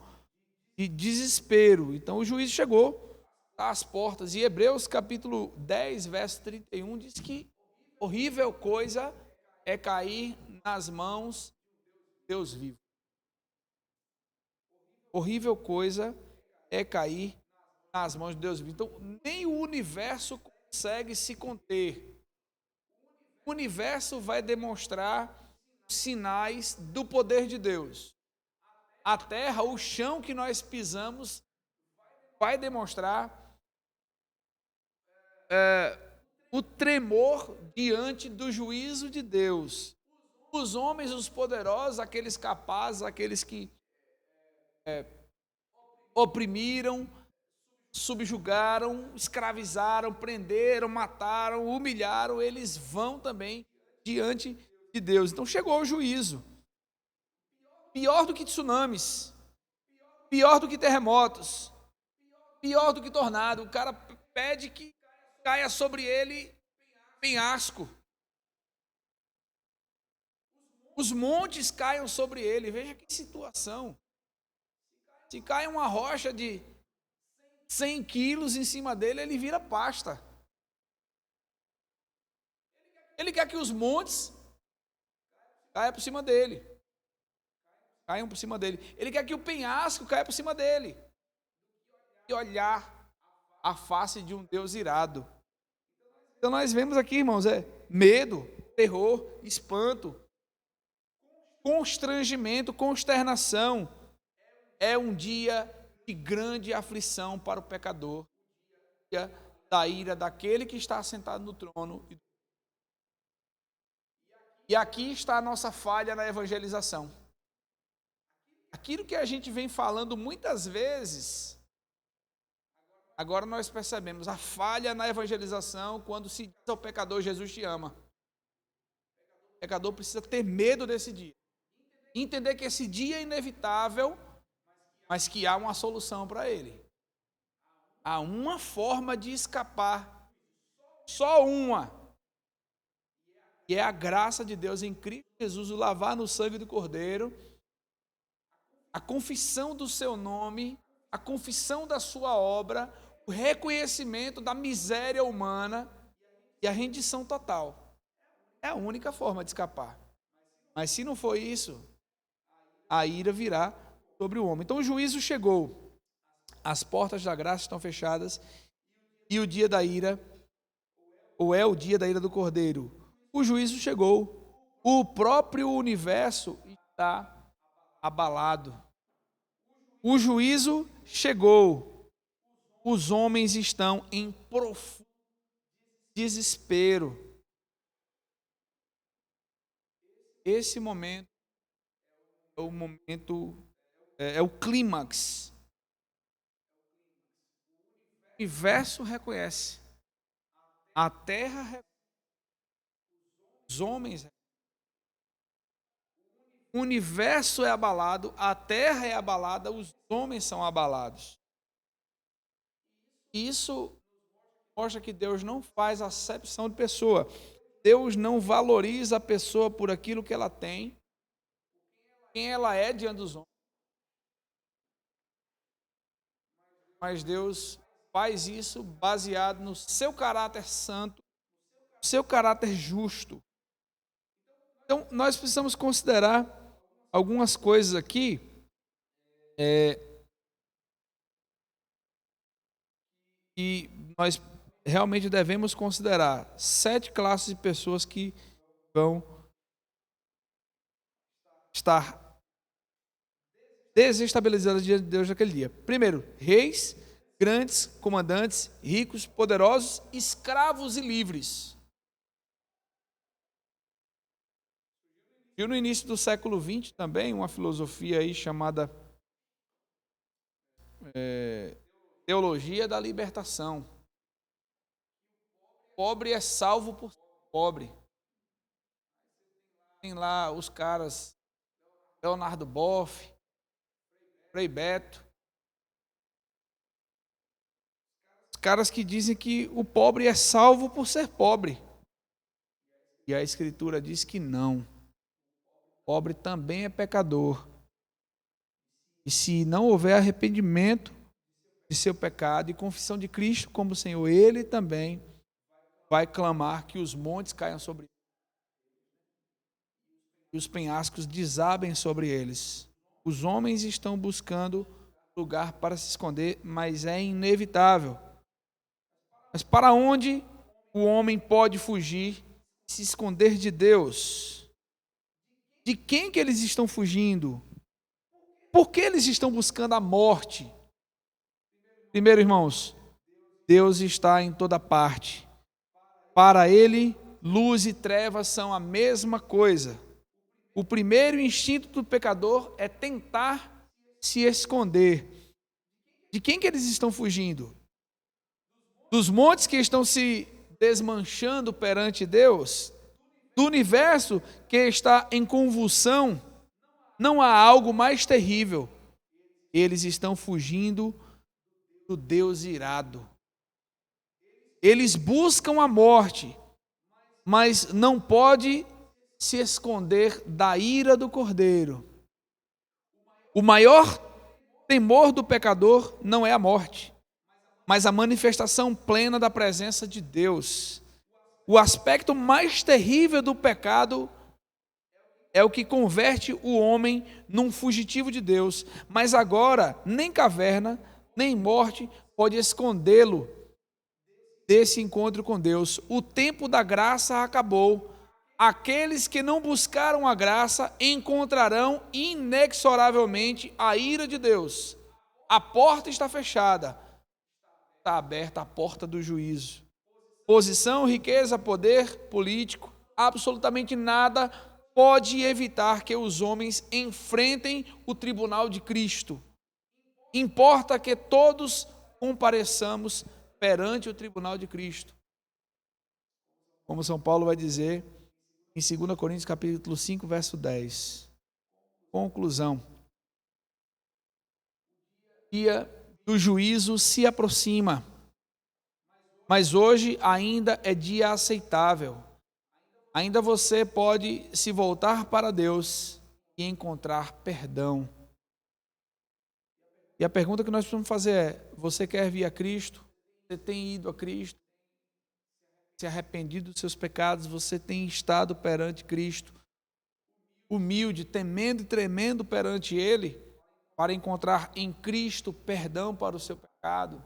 de desespero. Então o juízo chegou às portas, e Hebreus capítulo 10, verso 31 diz que horrível coisa é cair nas mãos de Deus vivo. Horrível coisa é cair nas mãos de Deus vivo. Então, nem o universo consegue se conter. O universo vai demonstrar sinais do poder de Deus. A terra, o chão que nós pisamos, vai demonstrar o tremor diante do juízo de Deus. Os homens, os poderosos, aqueles capazes, aqueles que oprimiram, subjugaram, escravizaram, prenderam, mataram, humilharam, eles vão também diante de Deus. Então chegou o juízo. Pior do que tsunamis, pior do que terremotos, pior do que tornado. O cara pede que caia sobre ele penhasco. Os montes caiam sobre ele. Veja que situação. Se cai uma rocha de 100 quilos em cima dele, ele vira pasta. Ele quer que os montes caiam por cima dele. Caiam por cima dele. Ele quer que o penhasco caia por cima dele. E olhar a face de um Deus irado. Então nós vemos aqui, irmãos, medo, terror, espanto, constrangimento, consternação. É um dia de grande aflição para o pecador, dia da ira daquele que está sentado no trono. E aqui está a nossa falha na evangelização. Aquilo que a gente vem falando muitas vezes, agora nós percebemos a falha na evangelização quando se diz ao pecador: Jesus te ama. O pecador precisa ter medo desse dia. Entender que esse dia é inevitável, mas que há uma solução para ele. Há uma forma de escapar, só uma, e é a graça de Deus em Cristo Jesus, o lavar no sangue do Cordeiro, a confissão do seu nome, a confissão da sua obra, o reconhecimento da miséria humana e a rendição total. É a única forma de escapar. Mas se não for isso, a ira virá sobre o homem. Então o juízo chegou, as portas da graça estão fechadas e o dia da ira, ou é o dia da ira do Cordeiro, o juízo chegou, o próprio universo está abalado. O juízo chegou, os homens estão em profundo desespero. Esse momento é o momento, é o clímax. O universo reconhece, a terra reconhece, os homens, o universo é abalado, a terra é abalada, os homens são abalados. Isso mostra que Deus não faz acepção de pessoa. Deus não valoriza a pessoa por aquilo que ela tem, quem ela é diante dos homens. Mas Deus faz isso baseado no seu caráter santo, no seu caráter justo. Então, nós precisamos considerar algumas coisas aqui e nós realmente devemos considerar 7 classes de pessoas que vão estar desestabilizadas diante de Deus naquele dia. Primeiro, reis, grandes, comandantes, ricos, poderosos, escravos e livres. E no início do século XX também, uma filosofia aí chamada teologia da libertação. O pobre é salvo por ser pobre. Tem lá os caras, Leonardo Boff, Frei Beto. Os caras que dizem que o pobre é salvo por ser pobre. E a Escritura diz que não. O pobre também é pecador. E se não houver arrependimento de seu pecado e confissão de Cristo como Senhor, Ele também vai clamar que os montes caiam sobre eles e os penhascos desabem sobre eles. Os homens estão buscando lugar para se esconder, mas é inevitável. Mas para onde o homem pode fugir e se esconder de Deus? De quem que eles estão fugindo? Por que eles estão buscando a morte? Primeiro, irmãos, Deus está em toda parte. Para Ele, luz e trevas são a mesma coisa. O primeiro instinto do pecador é tentar se esconder. De quem que eles estão fugindo? Dos montes que estão se desmanchando perante Deus? Do universo que está em convulsão? Não há algo mais terrível. Eles estão fugindo do Deus irado. Eles buscam a morte, mas não pode se esconder da ira do Cordeiro. O maior temor do pecador não é a morte, mas a manifestação plena da presença de Deus. O aspecto mais terrível do pecado é o que converte o homem num fugitivo de Deus. Mas agora, nem caverna, nem morte pode escondê-lo desse encontro com Deus. O tempo da graça acabou. Aqueles que não buscaram a graça encontrarão inexoravelmente a ira de Deus. A porta está fechada. Está aberta a porta do juízo. Posição, riqueza, poder político, absolutamente nada pode evitar que os homens enfrentem o tribunal de Cristo. Importa que todos compareçamos perante o tribunal de Cristo. Como São Paulo vai dizer em 2 Coríntios capítulo 5, verso 10. Conclusão. O dia do juízo se aproxima, mas hoje ainda é dia aceitável. Ainda você pode se voltar para Deus e encontrar perdão. E a pergunta que nós precisamos fazer é: você quer vir a Cristo? Você tem ido a Cristo? Se arrependido dos seus pecados? Você tem estado perante Cristo, humilde, temendo e tremendo perante Ele, para encontrar em Cristo perdão para o seu pecado,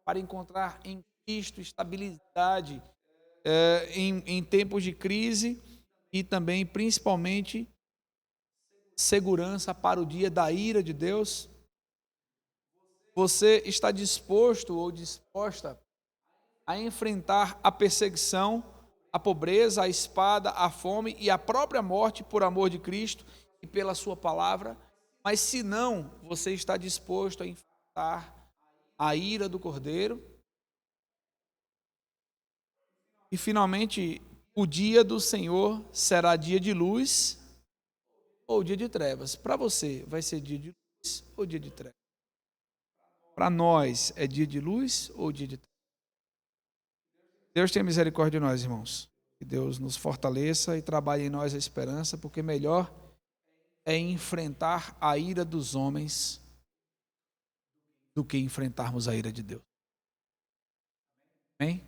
para encontrar em Cristo estabilidade em tempos de crise e também, principalmente, segurança para o dia da ira de Deus? Você está disposto ou disposta a enfrentar a perseguição, a pobreza, a espada, a fome e a própria morte por amor de Cristo e pela sua palavra? Mas se não, você está disposto a enfrentar a ira do Cordeiro? E finalmente, o dia do Senhor será dia de luz ou dia de trevas? Para você, vai ser dia de luz ou dia de trevas? Para nós, é dia de luz ou dia de trevas? Deus tenha misericórdia de nós, irmãos. Que Deus nos fortaleça e trabalhe em nós a esperança, porque melhor é enfrentar a ira dos homens do que enfrentarmos a ira de Deus. Amém?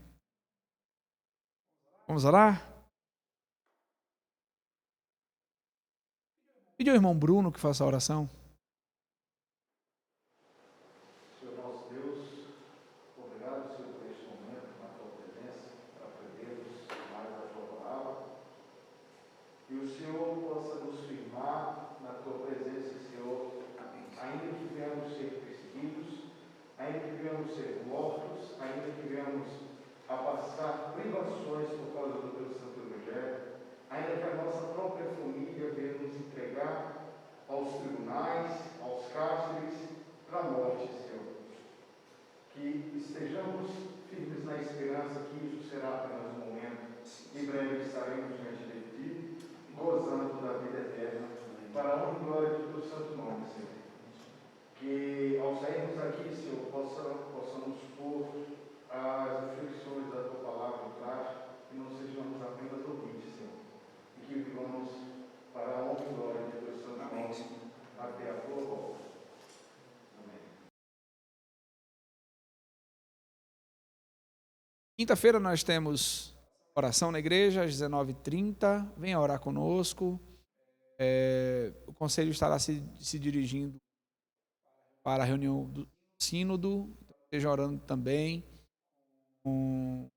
Vamos orar? Pediu ao irmão Bruno que faça a oração. Senhor nosso Deus, obrigado, Senhor, por este momento, na tua presença, para aprendermos mais a tua palavra. E o Senhor possa nos firmar na tua presença, Senhor, ainda que venhamos ser perseguidos, ainda que venhamos ser mortos, ainda que venhamos a passar privações por causa do teu santo evangelho, ainda que a nossa própria família venha nos entregar aos tribunais, aos cárceres, para a morte, Senhor. Que estejamos firmes na esperança que isso será apenas um momento. Em breve estaremos diante de Ti, gozando da vida eterna, para a honra e glória do Teu santo nome, Senhor. Que ao sairmos aqui, Senhor, possamos pôr as reflexões da Tua palavra em prática, que não sejamos apenas ouvintes, Senhor, e que vivamos para a honra e glória do Teu santo nome, até a Tua volta. Amém. Quinta-feira nós temos oração na igreja às 19h30. Venha orar conosco. O conselho estará se dirigindo para a reunião do sínodo. Esteja orando também com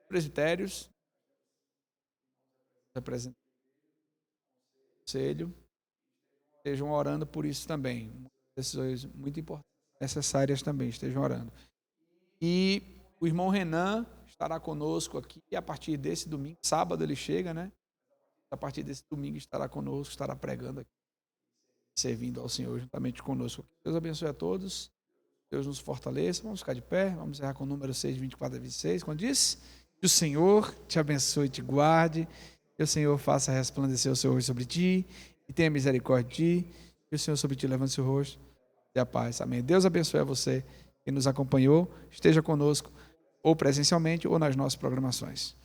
presbitérios, representantes do conselho. Estejam orando por isso também. Decisões muito importantes, necessárias também. Estejam orando. E o irmão Renan estará conosco aqui a partir desse domingo. Sábado ele chega, né? A partir desse domingo estará conosco, estará pregando aqui, servindo ao Senhor juntamente conosco. Deus abençoe a todos. Deus nos fortaleça. Vamos ficar de pé. Vamos encerrar com o número 6, 24 a 26. Quando diz: que o Senhor te abençoe e te guarde. Que o Senhor faça resplandecer o seu rosto sobre ti e tenha misericórdia de ti. Que o Senhor sobre ti levante o seu rosto e dê a paz. Amém. Deus abençoe a você que nos acompanhou. Esteja conosco ou presencialmente ou nas nossas programações.